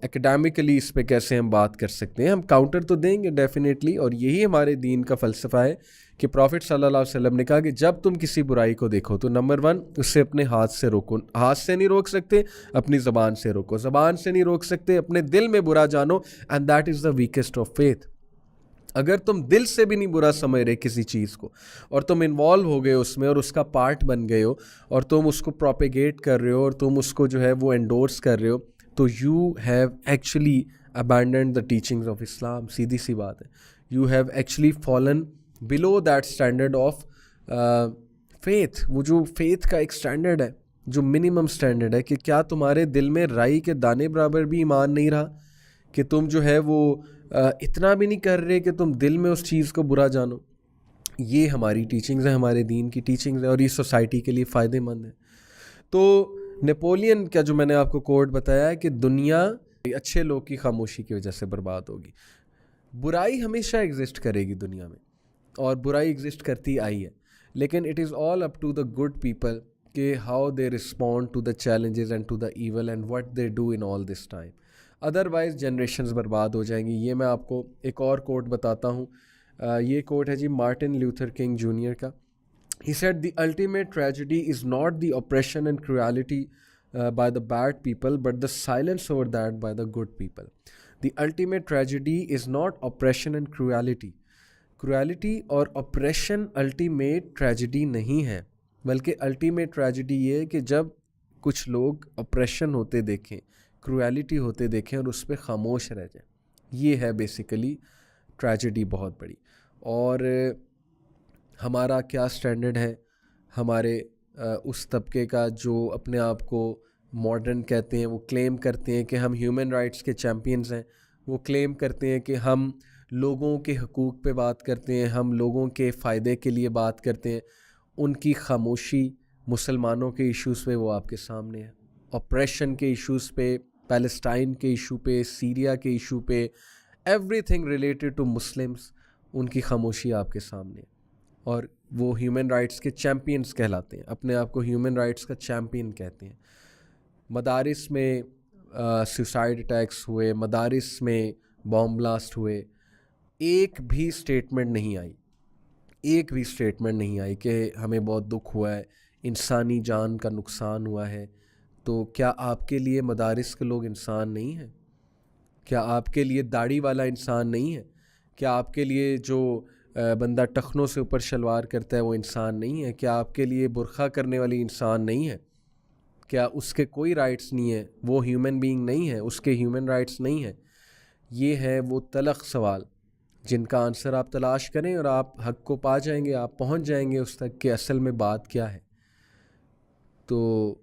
एकेडमिकली इस पे कैसे हम बात कर सकते हैं। हम काउंटर तो देंगे डेफिनेटली, और यही हमारे दीन का फ़लसफ़ा है कि प्रॉफिट सल्लल्लाहु अलैहि वसल्लम ने कहा कि जब तुम किसी बुराई को देखो तो नंबर 1 उससे अपने हाथ से रोको। हाथ से नहीं रोक सकते, अपनी ज़बान से रोको। ज़बान से नहीं रोक सकते, अपने दिल में बुरा जानो, and that is the weakest of faith. अगर तुम दिल से भी नहीं बुरा समझ रहे किसी चीज़ को और तुम इन्वॉल्व हो गए उसमें और उसका पार्ट बन गए हो और तुम उसको प्रोपेगेट कर रहे हो और तुम उसको जो है वो एंडोर्स कर रहे हो, तो you have actually abandoned the teachings of Islam. सीधी सी बात है, you have actually fallen below that standard of faith. वो जो फेथ का एक स्टैंडर्ड है, जो मिनिमम स्टैंडर्ड है, कि क्या तुम्हारे दिल में राई के दाने बराबर भी ईमान नहीं रहा, कि तुम जो है वो इतना भी नहीं कर रहे कि तुम दिल में उस चीज़ को बुरा जानो। ये हमारी टीचिंग्स हैं, हमारे दीन की टीचिंग्स हैं, और ये सोसाइटी के लिए फ़ायदेमंद है। तो नेपोलियन का जो मैंने आपको कोट बताया है कि दुनिया अच्छे लोग की खामोशी की वजह से बर्बाद होगी। बुराई हमेशा एग्जिस्ट करेगी दुनिया में, और बुराई एग्जिस्ट करती आई है, लेकिन it is all up to the good people कि how they respond to the challenges and to the evil and what they do in all this time. Otherwise generations बर्बाद हो जाएंगी। ये मैं आपको एक और कोट बताता हूँ। ये कोट है जी मार्टिन लूथर किंग जूनियर का। He said the ultimate tragedy is not the oppression and cruelty by the bad people, but the silence over that by the good people. The ultimate tragedy is not oppression and cruelty. Cruelty और oppression ultimate tragedy नहीं है, बल्कि ultimate tragedy ये है कि जब कुछ लोग oppression होते देखें, cruelty होते देखें और उस पर खामोश रह जाएं। ये है बेसिकली tragedy बहुत बड़ी। और हमारा क्या स्टैंडर्ड है हमारे उस तबके का जो अपने आप को मॉडर्न कहते हैं, वो क्लेम करते हैं कि हम ह्यूमन राइट्स के चैम्पियंस हैं, वो क्लेम करते हैं कि हम लोगों के हकूक़ पे बात करते हैं, हम लोगों के फ़ायदे के लिए बात करते हैं। उनकी खामोशी मुसलमानों के इश्यूज़ पे वो आपके सामने है, ऑपरेशन के इश्यूज़ पे, पैलेस्टाइन के इशू पे, सीरिया के इशू पे, एवरीथिंग रिलेटेड टू मुस्लिम्स, उनकी खामोशी आपके सामने है। और वो ह्यूमन राइट्स के चैम्पियंस कहलाते हैं, अपने आप को ह्यूमन राइट्स का चैम्पियन कहते हैं। मदारिस में सुसाइड अटैक्स हुए, मदारिस में बॉम्ब ब्लास्ट हुए, एक भी स्टेटमेंट नहीं आई, एक भी स्टेटमेंट नहीं आई कि हमें बहुत दुख हुआ है। इंसानी जान का नुकसान हुआ है, तो क्या आपके लिए मदारिस के लोग इंसान नहीं हैं? क्या आपके लिए दाढ़ी वाला इंसान नहीं है? क्या आपके लिए जो बंदा टखनों से ऊपर शलवार करता है वो इंसान नहीं है? क्या आपके लिए बुर्खा करने वाली इंसान नहीं है? क्या उसके कोई राइट्स नहीं है? वो ह्यूमन बीइंग नहीं है? उसके ह्यूमन राइट्स नहीं है? ये है वो तलख सवाल जिनका आंसर आप तलाश करें और आप हक़ को पा जाएंगे, आप पहुंच जाएंगे उस तक कि असल में बात क्या है। तो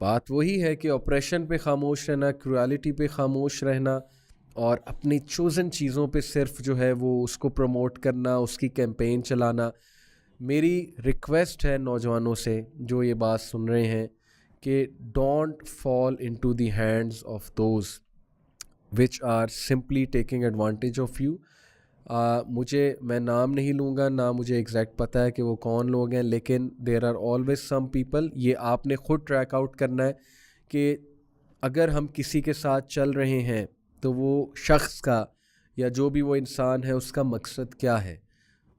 बात वही है कि ऑपरेशन पे ख़ामोश रहना, क्रूअलिटी पे ख़ामोश रहना और अपनी चोज़न चीज़ों पे सिर्फ जो है वो उसको प्रमोट करना, उसकी कैंपेन चलाना। मेरी रिक्वेस्ट है नौजवानों से जो ये बात सुन रहे हैं कि don't fall into the hands of those which are simply taking advantage of you. मैं नाम नहीं लूँगा, ना मुझे एग्जैक्ट पता है कि वो कौन लोग हैं, लेकिन there are always some people. ये आपने ख़ुद ट्रैक आउट करना है कि अगर हम किसी के साथ चल रहे हैं तो वो शख्स का या जो भी वो इंसान है उसका मकसद क्या है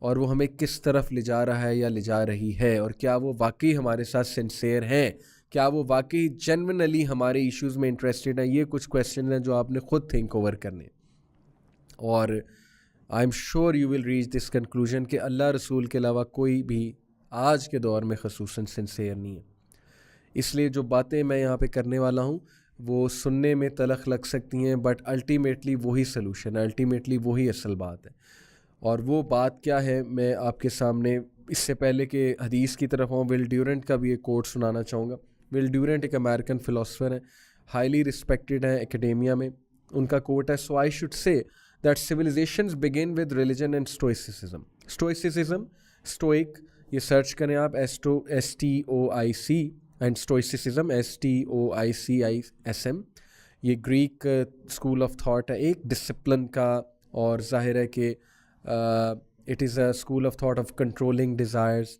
और वो हमें किस तरफ ले जा रहा है या ले जा रही है, और क्या वो वाकई हमारे साथ सिंसेयर हैं, क्या वो वाकई जेन्युइनली हमारे इश्यूज़ में इंटरेस्टेड हैं। ये कुछ क्वेश्चन हैं जो आपने ख़ुद थिंक ओवर करने, और I am sure you will reach this conclusion कि अल्लाह रसूल के अलावा कोई भी आज के दौर में ख़ुसूसन सिंसेयर नहीं है। इसलिए जो बातें मैं यहाँ पे करने वाला हूँ वो सुनने में तलख लग सकती हैं, बट अल्टीमेटली वही सलूशन है, अल्टीमेटली वही असल बात है। और वो बात क्या है, मैं आपके सामने इससे पहले कि हदीस की तरफ आऊँ, विल ड्यूरेंट का भी एक कोट सुनाना चाहूँगा। विल ड्यूरेंट एक अमेरिकन फ़िलासफ़र हैं, हाईली रिस्पेक्टेड हैं एकेडेमिया में। उनका कोट है, so I should say that civilizations begin with religion and stoicism. Stoicism, stoic, ये सर्च करें आप, STOIC, and stoicism, STOICISM। ये ग्रीक स्कूल ऑफ थॉट है, एक डिसिप्लिन का, और जाहिर है कि it is a school of thought of controlling desires.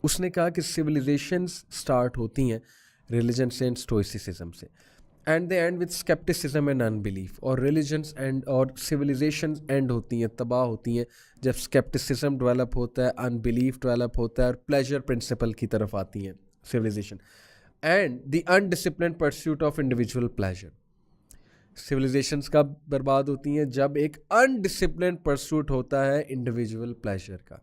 उसने कहा कि सिविलाइजेशंस स्टार्ट होती हैं रिलीजन से एंड स्टोइसिज्म से, and they and with scepticism and unbelief. और रिलीजन्स एंड और सिविलाइजेशंस एंड होती हैं, तबाह होती हैं, जब स्केप्टिसिज्म डेवलप होता है, अनबिलीफ डेवलप होता है और प्लेजर प्रिंसिपल की तरफ आती हैं civilisation, and the undisciplined pursuit of individual pleasure. Civilisations कब बर्बाद होती हैं? जब एक अनडिसिप्लिन्ड परस्यूट होता है इंडिविजुअल प्लेजर का।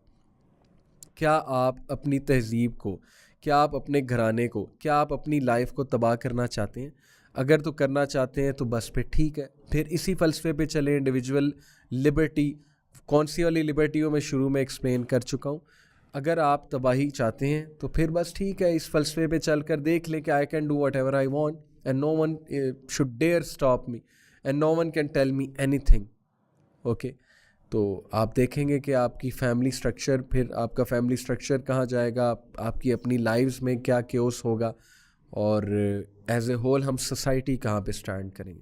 क्या आप अपनी तहजीब को, क्या आप अपने घराने को, क्या आप अपनी लाइफ को तबाह करना चाहते हैं? अगर तो करना चाहते हैं तो बस फिर ठीक है, फिर इसी फ़लसफ़े पे चलें। इंडिविजुअल लिबर्टी, कौन सी वाली लिबर्टी हो मैं शुरू में एक्सप्लेन कर चुका हूँ। अगर आप तबाही चाहते हैं तो फिर बस ठीक है, इस फ़लसफ़े पे चल कर देख लें कि I can do whatever I want and no one should dare stop me and no one can tell me anything. Okay, तो आप देखेंगे कि आपकी फैमिली स्ट्रक्चर, फिर आपका फैमिली स्ट्रक्चर कहाँ जाएगा, आपकी अपनी लाइव्स में क्या केओस होगा, और एज ए होल हम सोसाइटी कहाँ पे स्टैंड करेंगे।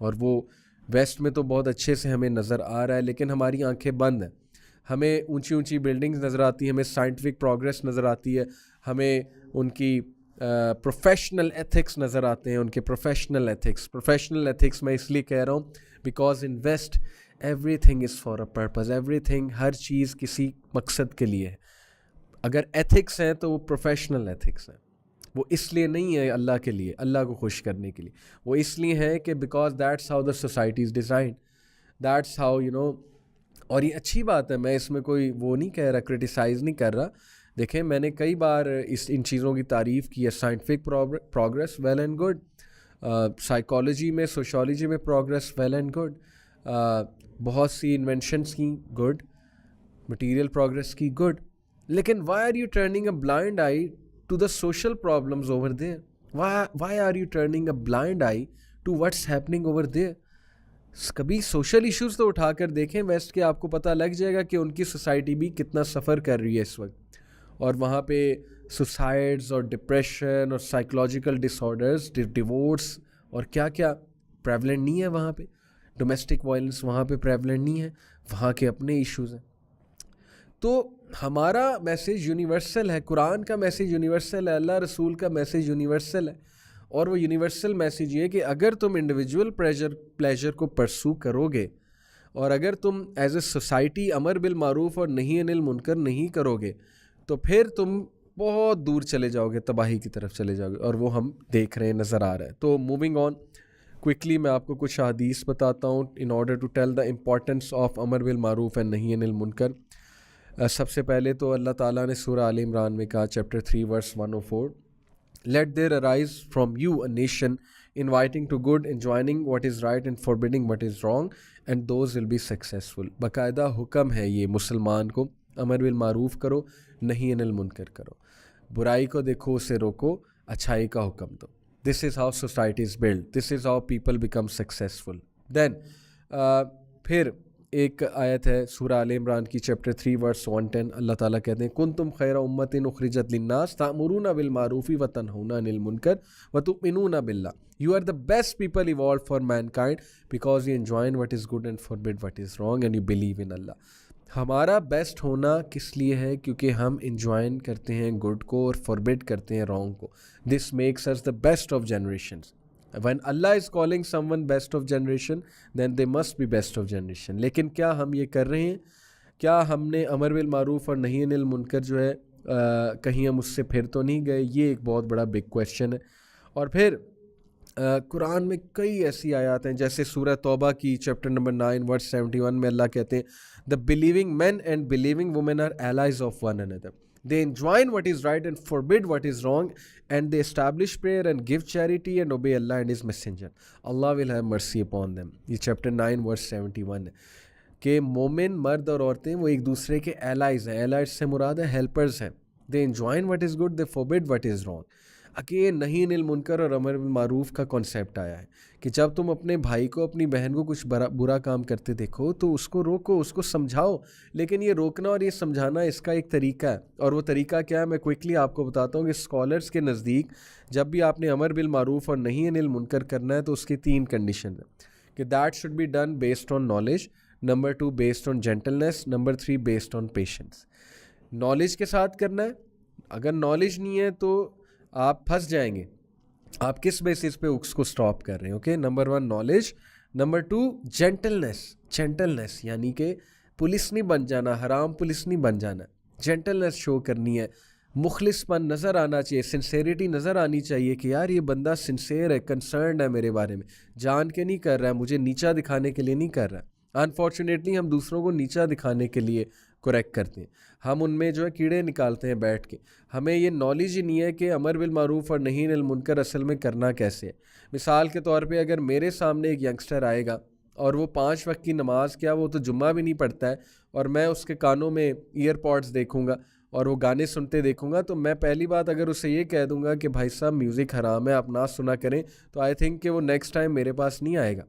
और वो वेस्ट में तो बहुत अच्छे से हमें नज़र आ रहा है, लेकिन हमारी आंखें बंद हैं। हमें ऊंची ऊंची बिल्डिंग्स नज़र आती हैं, हमें साइंटिफिक प्रोग्रेस नज़र आती है, हमें उनकी प्रोफेशनल एथिक्स नज़र आते हैं, उनके प्रोफेशनल एथिक्स मैं इसलिए कह रहा हूँ because in west everything is for a purpose, everything, हर चीज़ किसी मकसद के लिए है। अगर एथिक्स हैं तो वो प्रोफेशनल एथिक्स हैं, वो इसलिए नहीं है अल्लाह के लिए, अल्लाह को खुश करने के लिए, वो इसलिए है कि because that's how the society is design, that's how you know. और ये अच्छी बात है, मैं इसमें कोई वो नहीं कह रहा, क्रिटिसाइज़ नहीं कर रहा। देखें, मैंने कई बार इन चीज़ों की तारीफ़ की है। Scientific progress, well and good. Psychology में, सोशोलॉजी में प्रोग्रेस, वेल एंड गुड। बहुत सी इन्वेंशंस की, गुड। मटीरियल प्रोग्रेस की, गुड। लेकिन why are you turning a blind eye to the social problems over there? Why are you turning a blind eye to what's happening over there? कभी social issues तो उठा कर देखें waste के, आपको पता लग जाएगा कि उनकी सोसाइटी भी कितना सफ़र कर रही है इस वक्त। और वहाँ पे सुसाइड्स और डिप्रेशन और साइकोलॉजिकल डिसऑर्डर्स, डिवोर्स और क्या क्या प्रेवलेंट नहीं है वहाँ पे। डोमेस्टिक वायलेंस वहाँ पे प्रेवलेंट नहीं है, वहाँ के अपने इश्यूज़ हैं। तो हमारा मैसेज यूनिवर्सल है, कुरान का मैसेज यूनिवर्सल है, अल्लाह रसूल का मैसेज यूनिवर्सल है। और वो यूनिवर्सल मैसेज ये कि अगर तुम इंडिविजुअल प्लेजर को परसू करोगे, और अगर तुम एज ए सोसाइटी अमर बिल मारूफ और नहीं अनिल मुनकर नहीं करोगे, तो फिर तुम बहुत दूर चले जाओगे, तबाही की तरफ चले जाओगे, और वो हम देख रहे हैं, नज़र आ रहा है। तो मूविंग ऑन क्विकली मैं आपको कुछ हदीस बताता हूँ in order to tell the importance of अमर बिल मारूफ एंड नही अनिल मुनकर। सबसे पहले तो अल्लाह ताला ने सूरह आल इमरान में कहा, chapter 3 verse 104, let there arise from you a nation inviting to good, enjoining what is right and forbidding what is wrong, and those will be successful। बाकायदा हुक्म है ये मुसलमान को, अमर बिल मारूफ करो, नहीं अनिल मुनकर करो, बुराई को देखो, उसे रोको, अच्छाई का हुक्म दो। This is how society is build, this is how people become successful. Then फिर एक आयत है सूरह आल इमरान की, चैप्टर 3 वर्स 110, अल्लाह ताला कहते हैं, कुंतुम खैरा उम्मतिन उखरिजत लिन्नास तामुरूना बिल मारूफी व तनहूना अनिल मुनकर व तुमिनूना बिल्लाह, you are the best people evolve for mankind because you enjoin what is good and forbid what is wrong and you believe in Allah. हमारा बेस्ट होना किस लिए है? क्योंकि हम इंजॉइन करते हैं गुड को और फॉरबिड करते हैं रॉन्ग को। This makes us the best of generations. When Allah is calling someone best of generation, then they must be best of generation। लेकिन क्या हम ये कर रहे हैं? क्या हमने अमर बिल मारूफ और नही अनिल मुनकर जो है कहीं हम उससे फिर तो नहीं गए? ये एक बहुत बड़ा बिग क्वेश्चन है। और फिर कुरान में कई ऐसी आयत हैं, जैसे सूरह तौबा की चैप्टर नंबर 9 वर्स 71 में अल्लाह कहते हैं, the believing man and believing women are allies of one another, they enjoin what is right and forbid what is wrong, and they establish prayer and give charity and obey Allah and his messenger, Allah will have mercy upon them। ये chapter 9 verse 71 है कि मोमिन मर्द और औरतें वो एक दूसरे के एलाइज हैं। एलाइज से मुराद है हेल्पर्स हैं। दे enjoin what is good, they forbid what is wrong। अकेले नहीं अनिल मुनकर और अमर बिल मारूफ का कॉन्सेप्ट आया है कि जब तुम अपने भाई को, अपनी बहन को कुछ बुरा काम करते देखो तो उसको रोको, उसको समझाओ। लेकिन ये रोकना और ये समझाना, इसका एक तरीका है, और वो तरीका क्या है मैं क्विकली आपको बताता हूँ कि स्कॉलर्स के नज़दीक जब भी आपने अमर बिल मारूफ और नहीं अनिल मुनकर करना है तो उसकी 3 कंडीशन है कि that should be done based on knowledge, number 2 based on gentleness, number 3 based on patience. Knowledge के साथ करना है। अगर नॉलेज नहीं है तो आप फंस जाएंगे। आप किस बेसिस पे उसको स्टॉप कर रहे हैं? Okay, number 1 knowledge, number 2 gentleness. Gentleness यानी कि पुलिस नहीं बन जाना, हराम पुलिस नहीं बन जाना, जेंटलनेस शो करनी है, मुखलिसपन नज़र आना चाहिए, सिंसेरिटी नज़र आनी चाहिए कि यार ये बंदा सिंसेयर है, कंसर्न है मेरे बारे में, जान के नहीं कर रहा है, मुझे नीचा दिखाने के लिए नहीं कर रहा है। अनफॉर्चुनेटली हम दूसरों को नीचा दिखाने के लिए करेक्ट करते हैं, हम उनमें जो है कीड़े निकालते हैं बैठ के। हमें ये नॉलेज ही नहीं है कि अमर बिल मारूफ और नही अनिल मुनकर असल में करना कैसे है। मिसाल के तौर पे अगर मेरे सामने एक यंगस्टर आएगा और वो 5 वक्त की नमाज़, क्या वो तो जुम्मा भी नहीं पढ़ता है, और मैं उसके कानों में ईयरपॉड्स देखूंगा और वो गाने सुनते देखूंगा, तो मैं पहली बात अगर उसे ये कह दूंगा कि भाई साहब म्यूज़िक हराम है, आप ना सुना करें, तो आई थिंक कि वो नेक्स्ट टाइम मेरे पास नहीं आएगा।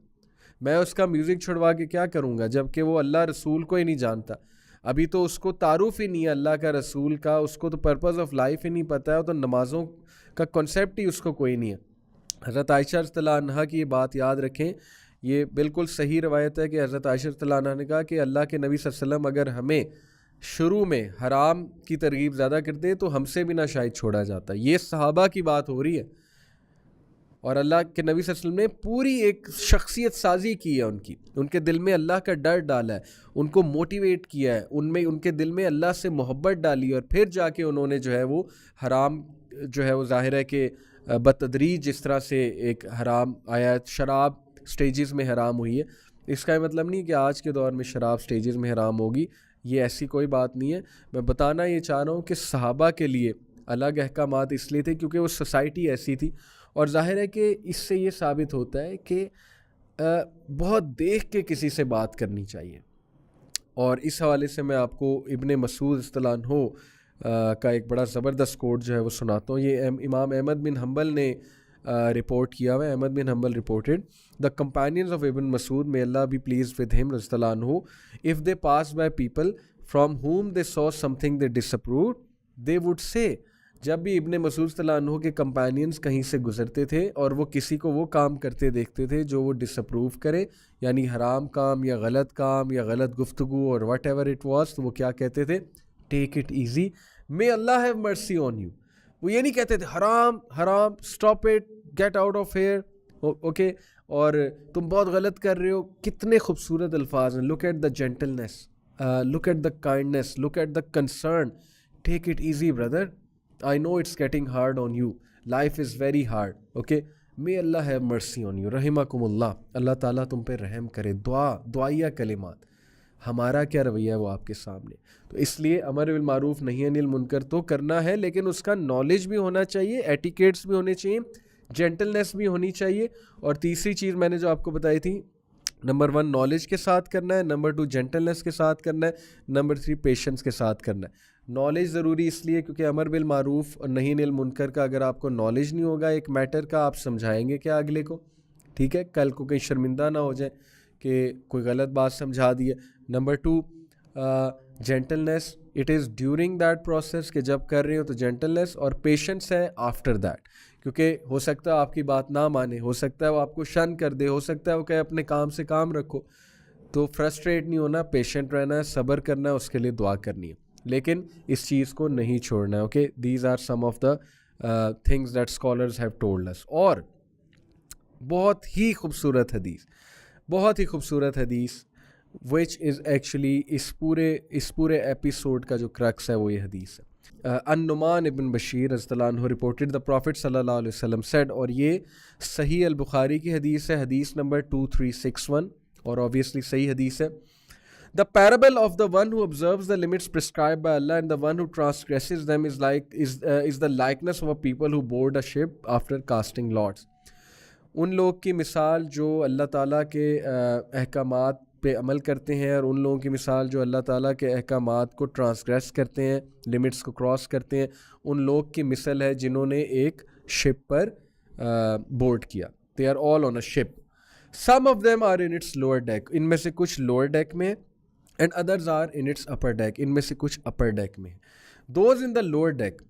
मैं उसका म्यूज़िक छुड़वा के क्या करूँगा, जबकि वो अल्लाह रसूल को ही नहीं जानता। अभी तो उसको तारुफ ही नहीं है अल्लाह का, रसूल का, उसको तो पर्पज़ ऑफ लाइफ ही नहीं पता है, तो नमाज़ों का कॉन्सेप्ट ही उसको कोई नहीं है। हज़रत आयशा रज़ियल्लाहु अन्हा की ये बात याद रखें, ये बिल्कुल सही रवायत है कि हज़रत आयशा रज़ियल्लाहु अन्हा ने कहा कि अल्लाह के नबी सल्लल्लाहु अलैहि वसल्लम अगर हमें शुरू में हराम की तरगीब ज़्यादा करते तो हमसे भी ना शायद छोड़ा जाता। ये सहाबा की बात हो रही है, और अल्लाह के नबी सल्लल्लाहु अलैहि वसल्लम ने पूरी एक शख्सियत साजी की है उनकी, उनके दिल में अल्लाह का डर डाला है, उनको मोटिवेट किया है, उनमें उनके दिल में अल्लाह से मोहब्बत डाली, और फिर जाके उन्होंने जो है वो हराम जो है वो ज़ाहिर है कि बतदरीज जिस तरह से एक हराम आया, शराब स्टेजेस में हराम हुई है। इसका ये मतलब नहीं कि आज के दौर में शराब स्टेजेस में हराम होगी, ये ऐसी कोई बात नहीं है। मैं बताना ये चाह रहा हूँ कि सहाबा के लिए अलग अहकामात इसलिए थे क्योंकि वो सोसाइटी ऐसी थी, और ज़ाहिर है कि इससे ये साबित होता है कि बहुत देख के किसी से बात करनी चाहिए। और इस हवाले से मैं आपको इब्ने मसूद रज़ियल्लाहु अन्हु का एक बड़ा ज़बरदस्त कोट जो है वो सुनाता हूँ। ये इमाम अहमद बिन हम्बल ने रिपोर्ट किया हुआ है। Ahmad bin Hanbal reported, the companions of Ibn Masud, may Allah be pleased with him रज़ियल्लाहु अन्हु, if they pass by people from whom they saw something they disapproved, they would say, जब भी इब्ने मसूद रज़ियल्लाहु अन्हु के कंपेनियंस कहीं से गुजरते थे और वो किसी को वो काम करते देखते थे जो वो डिसअप्रूव करे, यानी हराम काम या गलत गुफ्तगू और वट एवर इट वॉज, तो वो क्या कहते थे? Take it easy, may Allah have mercy on you. वो ये नहीं कहते थे हराम हराम, stop it, get out of here, okay, और तुम बहुत गलत कर रहे हो। कितने खूबसूरत अल्फाज हैं। Look at the gentleness, look at the kindness, look at the concern, take it easy brother, I know it's getting hard on you, life is very hard, okay, may Allah have mercy on you, रहिमकुमुल्लाह, Allah ताला तुम पे रहम करे। दुआया कलिमात, हमारा क्या रवैया है वो आपके सामने। तो इसलिए अमर बिल मारूफ नही अनिल मुनकर तो करना है, लेकिन उसका नॉलेज भी होना चाहिए, एटिकेट्स भी होने चाहिए, जेंटलनेस भी होनी चाहिए। और तीसरी चीज़ मैंने जो आपको बताई थी, नंबर 1 नॉलेज के साथ करना है, नंबर 2 जेंटलनेस के साथ करना है, नंबर 3 पेशेंस के साथ करना है। नॉलेज ज़रूरी इसलिए क्योंकि अमर बिल मारूफ और नही अनिल मुनकर का अगर आपको नॉलेज नहीं होगा एक मैटर का, आप समझाएंगे क्या अगले को, ठीक है, कल को कहीं शर्मिंदा ना हो जाए कि कोई गलत बात समझा दी है। Number 2 gentleness, it is during that process, कि जब कर रहे हो तो जेंटलनेस, और पेशेंस है आफ्टर दैट, क्योंकि हो सकता है आपकी बात ना माने, हो सकता है वो आपको शन कर दे, हो सकता है वो कहे अपने काम से काम रखो। तो फ्रस्ट्रेट नहीं होना, पेशेंट रहना है, सब्र करना है, उसके लिए दुआ करनी है, लेकिन इस चीज़ को नहीं छोड़ना है। Okay, these are some of the things that scholars have told us. और बहुत ही खूबसूरत हदीस, बहुत ही खूबसूरत हदीस विच इज़ एक्चुअली इस पूरे एपिसोड का जो क्रक्स है वो ये हदीस है। अन्नुमान इब्न बशीर रज़ियल्लाहु अन्हु रिपोर्टेड द प्रॉफिट सल्लल्लाहु अलैहि वसल्लम सेड, और ये सही अल बुखारी की हदीस है, हदीस नंबर 2361, और ऑब्वियसली सही हदीस है। The parable of the one who observes the limits prescribed by Allah and the one who transgresses them is the likeness of a people who board a ship after casting lots. उन लोग की मिसाल जो अल्लाह ताला के अहकामात पे अमल करते हैं, और उन लोगों की मिसाल जो अल्लाह ताला के अहकामात को ट्रांसग्रेस करते हैं, लिमिट्स को क्रॉस करते हैं, उन लोग की मिसल है जिन्होंने एक शिप पर बोर्ड किया। They are all on a ship, some of them are in its lower deck, इनमें से कुछ लोअर डेक में, and others are in its upper deck, इनमें से कुछ अपर डेक में। Those in the lower deck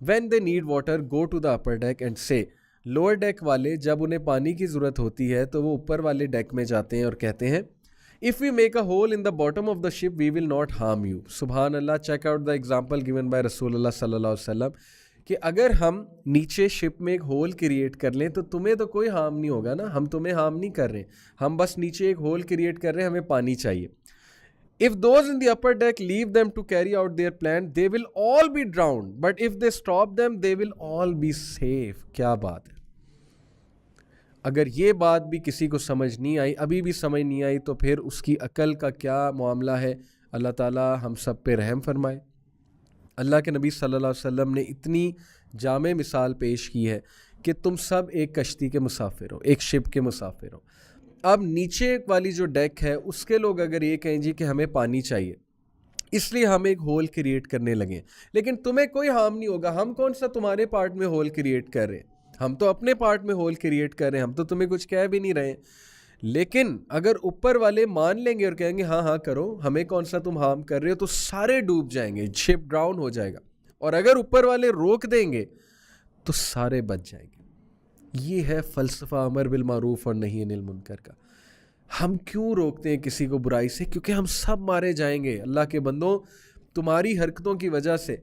when they need water go to the upper deck and say, lower deck वाले जब उन्हें पानी की ज़रूरत होती है तो वो ऊपर वाले डेक में जाते हैं और कहते हैं, if we make a hole in the bottom of the ship we will not harm you. सुबहान Allah, check out the example given by रसूलुल्लाह सल्लल्लाहु अलैहि वसल्लम, कि अगर हम नीचे शिप में एक होल क्रिएट कर लें तो तुम्हें तो कोई हार्म नहीं होगा ना, हम तुम्हें हार्म नहीं कर रहे, हम बस नीचे एक होल क्रिएट कर रहे हैं, हमें पानी चाहिए। If those in the upper deck leave them to carry out their plan, they will all be drowned. But if they stop them, they will all be safe. क्या बात है। अगर ये बात भी किसी को समझ नहीं आई, अभी भी समझ नहीं आई, तो फिर उसकी अकल का क्या मामला है। अल्लाह ताला हम सब पे रहम फरमाए। अल्लाह के नबी सल्लल्लाहु अलैहि वसल्लम ने इतनी जामे मिसाल पेश की है कि तुम सब एक कश्ती के मुसाफिर हो, एक शिप के मुसाफिर हो। अब नीचे वाली जो डेक है उसके लोग अगर ये कहें जी कि हमें पानी चाहिए, इसलिए हम एक होल क्रिएट करने लगे, लेकिन तुम्हें कोई हार्म नहीं होगा, हम कौन सा तुम्हारे पार्ट में होल क्रिएट कर रहे हैं, हम तो अपने पार्ट में होल क्रिएट कर रहे हैं, हम तो तुम्हें कुछ कह भी नहीं रहे। लेकिन अगर ऊपर वाले मान लेंगे और कहेंगे हाँ हाँ करो, हमें कौन सा तुम हार्म कर रहे हो, तो सारे डूब जाएंगे, शिप ड्राउन हो जाएगा। और अगर ऊपर वाले रोक देंगे तो सारे बच जाएंगे। ये है फ़लसफ़ा अमर बिल मारूफ और नही अनिल मुनकर का। हम क्यों रोकते हैं किसी को बुराई से? क्योंकि हम सब मारे जाएंगे। अल्लाह के बंदों, तुम्हारी हरकतों की वजह से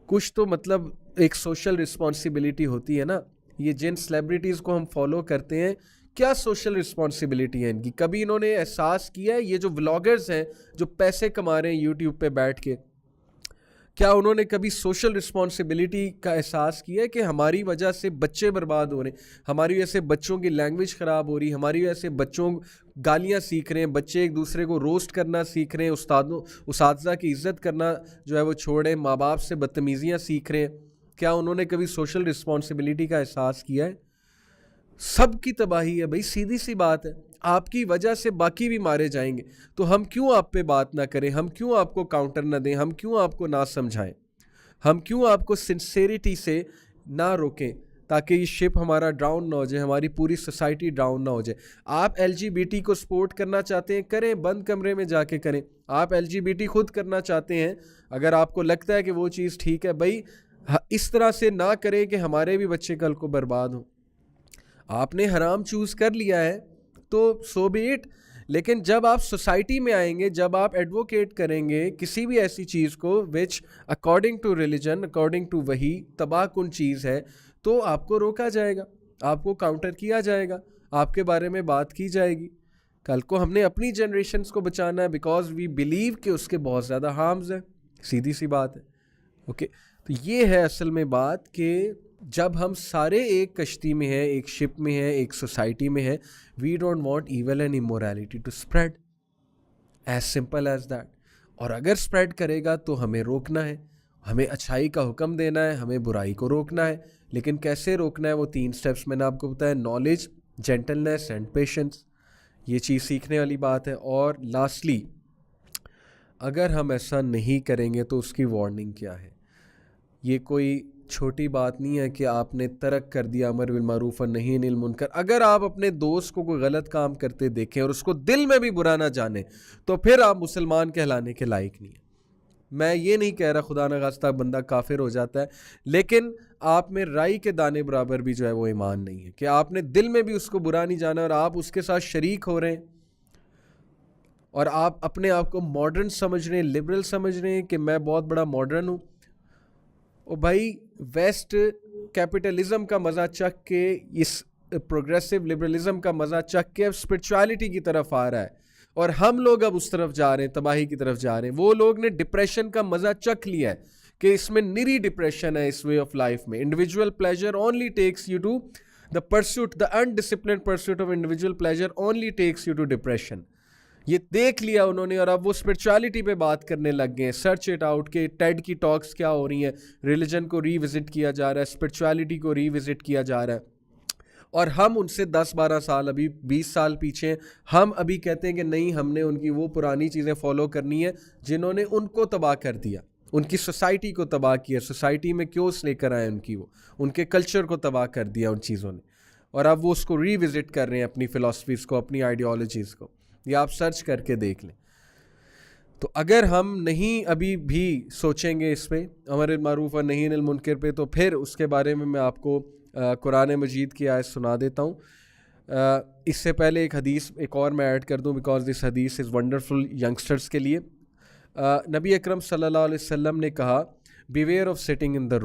कुछ तो मतलब एक सोशल रिस्पॉन्सिबिलिटी होती है ना। ये जिन सेलिब्रिटीज़ को हम फॉलो करते हैं, क्या सोशल रिस्पॉन्सिबिलिटी है इनकी? कभी इन्होंने एहसास किया है? ये जो व्लॉगर्स हैं जो पैसे कमा रहे हैं यूट्यूब पे बैठ के, क्या उन्होंने कभी सोशल रिस्पॉन्सिबिलिटी का एहसास किया है कि हमारी वजह से बच्चे बर्बाद हो रहे हैं, हमारी वजह से बच्चों की लैंग्वेज ख़राब हो रही है, हमारी वजह से बच्चों गालियाँ सीख रहे हैं, बच्चे एक दूसरे को रोस्ट करना सीख रहे हैं, उस्ताद की इज़्ज़त करना जो है वो छोड़ रहे हैं, माँ बाप से बदतमीज़ियाँ सीख रहे हैं। क्या उन्होंने कभी सोशल रिस्पॉन्सिबिलिटी का एहसास किया है? सब की तबाही है भाई, सीधी सी बात है। आपकी वजह से बाकी भी मारे जाएंगे, तो हम क्यों आप पे बात ना करें, हम क्यों आपको काउंटर ना दें, हम क्यों आपको ना समझाएं, हम क्यों आपको सिंसेरिटी से ना रोकें, ताकि ये शिप हमारा डाउन ना हो जाए, हमारी पूरी सोसाइटी डाउन ना हो जाए। आप LGBT को सपोर्ट करना चाहते हैं, करें, बंद कमरे में जाके करें। आप LGBT खुद करना चाहते हैं, अगर आपको लगता है कि वो चीज़ ठीक है, भाई इस तरह से ना करें कि हमारे भी बच्चे कल को बर्बाद हों। आपने हराम चूज़ कर लिया है तो सो बी इट, लेकिन जब आप सोसाइटी में आएंगे, जब आप एडवोकेट करेंगे किसी भी ऐसी चीज़ को which according to religion, according to वही तबाहकुन चीज़ है, तो आपको रोका जाएगा, आपको काउंटर किया जाएगा, आपके बारे में बात की जाएगी। कल को हमने अपनी जनरेशन्स को बचाना है, बिकॉज वी बिलीव कि उसके बहुत ज़्यादा हार्म्स हैं। सीधी सी बात है। ओके, तो ये है असल में बात कि जब हम सारे एक कश्ती में हैं, एक शिप में हैं, एक सोसाइटी में हैं, we don't want evil and immorality to spread, as simple as that. और अगर स्प्रेड करेगा तो हमें रोकना है, हमें अच्छाई का हुक्म देना है, हमें बुराई को रोकना है। लेकिन कैसे रोकना है, वो 3 स्टेप्स मैंने आपको बताया, नॉलेज, जेंटलनेस एंड पेशेंस। ये चीज़ सीखने वाली बात है। और लास्टली, अगर हम ऐसा नहीं करेंगे तो उसकी वार्निंग क्या है। ये कोई छोटी बात नहीं है कि आपने तर्क कर दिया अमर बिल मारूफ और नही अनिल मुनकर। अगर आप अपने दोस्त को कोई गलत काम करते देखें और उसको दिल में भी बुरा ना जाने, तो फिर आप मुसलमान कहलाने के लायक नहीं है। मैं ये नहीं कह रहा खुदा न खास्ता बंदा काफिर हो जाता है, लेकिन आप में राई के दाने बराबर भी जो है वो ईमान नहीं है कि आपने दिल में भी उसको बुरा नहीं जाना और आप उसके साथ शरीक हो रहे हैं और आप अपने आप को मॉडर्न समझ रहे हैं, लिबरल समझ रहे हैं कि मैं बहुत बड़ा मॉडर्न हूँ। और भाई वेस्ट कैपिटलिज्म का मज़ा चख के, इस प्रोग्रेसिव लिबरलिज्म का मज़ा चख के अब स्पिरिचुअलिटी की तरफ आ रहा है और हम लोग अब उस तरफ जा रहे हैं, तबाही की तरफ जा रहे हैं। वो लोग ने डिप्रेशन का मज़ा चख लिया है कि इसमें निरी डिप्रेशन है इस वे ऑफ लाइफ में। Individual pleasure only takes you to the pursuit, the undisciplined pursuit of individual pleasure only takes you to depression. ये देख लिया उन्होंने और अब वो स्पिरिचुअलिटी पे बात करने लग गए हैं। सर्च इट आउट के टेड की टॉक्स क्या हो रही हैं, रिलीजन को रीविजिट किया जा रहा है, स्पिरिचुअलिटी को रीविजिट किया जा रहा है। और हम उनसे 10-12 साल, अभी 20 साल पीछे हैं। हम अभी कहते हैं कि नहीं, हमने उनकी वो पुरानी चीज़ें फॉलो करनी है जिन्होंने उनको तबाह कर दिया, उनकी सोसाइटी को तबाह किया। सोसाइटी में क्यों लेकर आए उनकी, वो उनके कल्चर को तबाह कर दिया उन चीज़ों ने, और अब वो उसको रीविजिट कर रहे हैं, अपनी फ़िलासफ़ीज़ को, अपनी आइडियोलॉजीज़ को। ये आप सर्च करके देख लें। तो अगर हम नहीं अभी भी सोचेंगे इस पे, अमर बिल मारूफ और नही अनिल मुनकर पे, तो फिर उसके बारे में मैं आपको कुरान मजीद की आयत सुना देता हूँ। इससे पहले एक हदीस एक और मैं ऐड कर दूँ, बिकॉज दिस हदीस इज़ वंडरफुल यंगस्टर्स के लिए। नबी अकरम सल्लल्लाहु अलैहि वसल्लम ने कहा, beware of sitting in the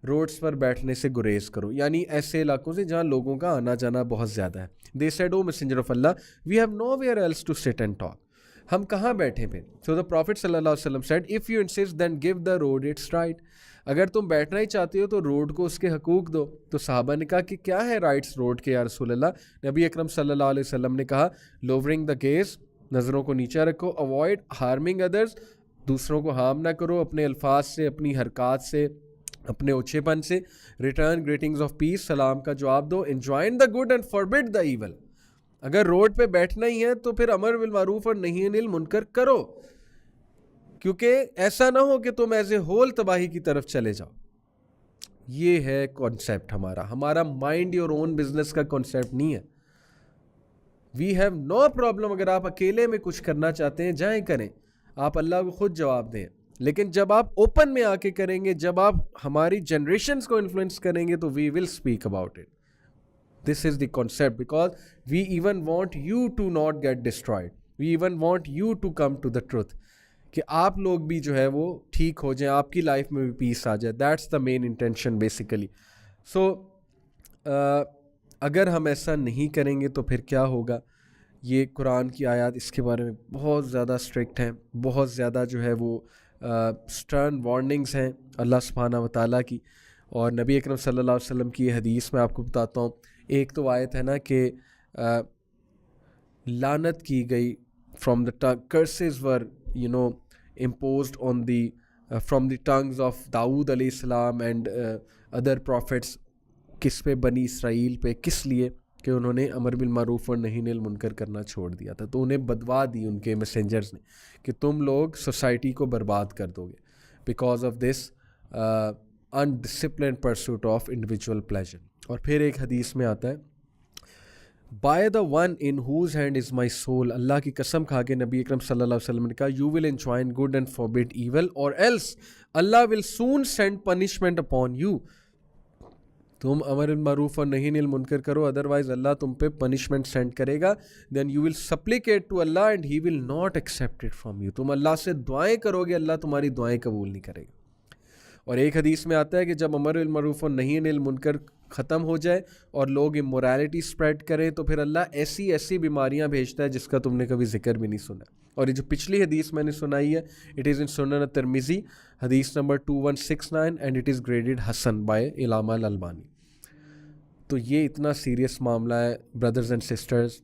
roads पर बैठने से गुरेज करो, यानी ऐसे इलाकों से जहाँ लोगों का आना जाना बहुत ज़्यादा है। They said, O messenger of Allah, we have nowhere else to sit and talk. हम कहाँ बैठे फिर? सो द प्रॉफिट सल्लल्लाहु अलैहि वसल्लम said, if you insist then give the road its right. अगर तुम बैठना ही चाहते हो तो रोड को उसके हकूक दो। तो सहाबा ने कहा कि क्या है राइट्स रोड के या रसूल अल्लाह? नबी अकरम सल्लल्लाहु अलैहि वसल्लम ने कहा, लोवरिंग द गेज, नज़रों को नीचा रखो, अवॉइड हार्मिंग अदर्स, दूसरों को हार्म ना करो अपने अल्फाज से, अपनी हरकत से, अपने ओछेपन से, रिटर्न ग्रीटिंग्स ऑफ पीस, सलाम का जवाब दो, enjoin the good and forbid the evil. अगर रोड पे बैठना ही है तो फिर अमर बिल मारूफ और नही अनिल मुनकर करो, क्योंकि ऐसा ना हो कि तुम एज ए होल तबाही की तरफ चले जाओ। ये है कॉन्सेप्ट हमारा माइंड योर ओन बिजनेस का कॉन्सेप्ट नहीं है। वी हैव नो प्रॉब्लम, अगर आप अकेले में कुछ करना चाहते हैं जाएं करें, आप अल्लाह को खुद जवाब दें। लेकिन जब आप ओपन में आके करेंगे, जब आप हमारी जनरेशन्स को इन्फ्लुएंस करेंगे, तो we will speak about it. This is the concept, because we even want you to not get destroyed, we even want you to come to the truth, कि आप लोग भी जो है वो ठीक हो जाएं, आपकी लाइफ में भी पीस आ जाए। That's the main intention basically. So अगर हम ऐसा नहीं करेंगे तो फिर क्या होगा? ये कुरान की आयत इसके बारे में बहुत ज़्यादा स्ट्रिक्ट हैं, बहुत ज़्यादा जो है वो स्टर्न वार्निंग्स हैं अल्लाह सुब्हानहू व तआला की। और नबी अकरम सल्लल्लाहु अलैहि वसल्लम की हदीस में आपको बताता हूँ, एक तो आयत है ना कि लानत की गई, from the tongue, curses were imposed on the from the tongues of दाऊद अलैहिस्सलाम एंड अदर प्रॉफिट्स। किस पे? बनी इसराइल पे। किस लिए? कि उन्होंने अमर बिल मारूफ और नही अनिल मुनकर करना छोड़ दिया था। तो उन्हें बदवा दी उनके मैसेंजर्स ने कि तुम लोग सोसाइटी को बर्बाद कर दोगे because of this undisciplined pursuit of individual pleasure. और फिर एक हदीस में आता है, by the one in whose hand is my soul, Allah की कसम खा के नबी अकरम सल्लल्लाहु अलैहि वसल्लम ने कहा, you will enjoin good and forbid evil, और else Allah will soon send punishment upon you. तुम अमर बिल मारूफ और नही अनिल मुनकर करो, अदरवाइज अल्लाह तुम पे पनिशमेंट सेंड करेगा। Then you will supplicate to Allah and he will not accept it from you. तुम अल्लाह से दुआएं करोगे, अल्लाह तुम्हारी दुआएं कबूल नहीं करेगा। और एक हदीस में आता है कि जब अमर बिल मारूफ और नही अनिल मुनकर ख़त्म हो जाए और लोग इमोरलिटी स्प्रेड करें, तो फिर अल्लाह ऐसी ऐसी बीमारियां भेजता है जिसका तुमने कभी जिक्र भी नहीं सुना। और ये जो पिछली हदीस मैंने सुनाई है, it is in Sunan Tirmidhi hadith number 2169 and it is graded hasan by Allama Al-Albani. तो ये इतना सीरियस मामला है ब्रदर्स एंड सिस्टर्स,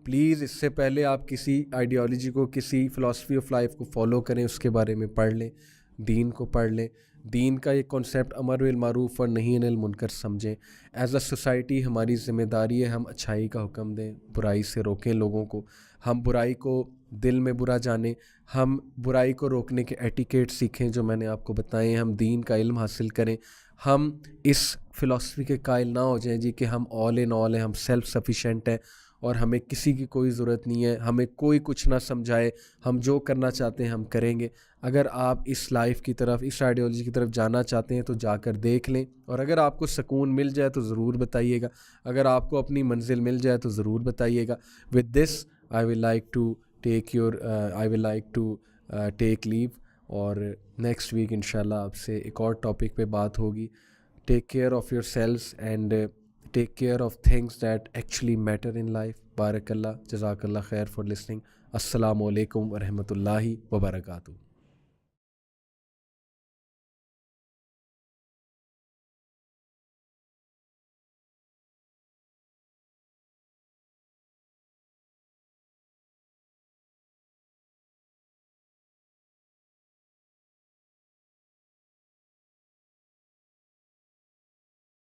प्लीज़ इससे पहले आप किसी आइडियोलॉजी को, किसी फ़िलासफ़ी ऑफ लाइफ को फॉलो करें, उसके बारे में पढ़ लें, दीन को पढ़ लें, दीन का ये कॉन्सेप्ट अमर बिल मारूफ़ और नही अनिल मुनकर समझें। एज़ अ सोसाइटी हमारी ज़िम्मेदारी है हम अच्छाई का हुक्म दें, बुराई से रोकें लोगों को, हम बुराई को दिल में बुरा जानें, हम बुराई को रोकने के एटिकेट सीखें जो मैंने आपको बताए, हम दीन का इल्म हासिल करें, हम इस फ़िलासफ़ी के कायल ना हो जाएं जी कि हम ऑल इन ऑल हैं, हम सेल्फ़ सफिशेंट हैं और हमें किसी की कोई ज़रूरत नहीं है, हमें कोई कुछ ना समझाए, हम जो करना चाहते हैं हम करेंगे। अगर आप इस लाइफ की तरफ, इस आइडियोलॉजी की तरफ जाना चाहते हैं तो जाकर देख लें, और अगर आपको सुकून मिल जाए तो ज़रूर बताइएगा, अगर आपको अपनी मंजिल मिल जाए तो ज़रूर बताइएगा। With this I will like to take leave, और नेक्स्ट वीक इंशाल्लाह आपसे एक और टॉपिक पे बात होगी। Take care of yourselves and take care of things that actually matter in life. Barakallah, Jazakallah khair for listening. Assalamu alaikum wa rahmatullahi wa barakatuh.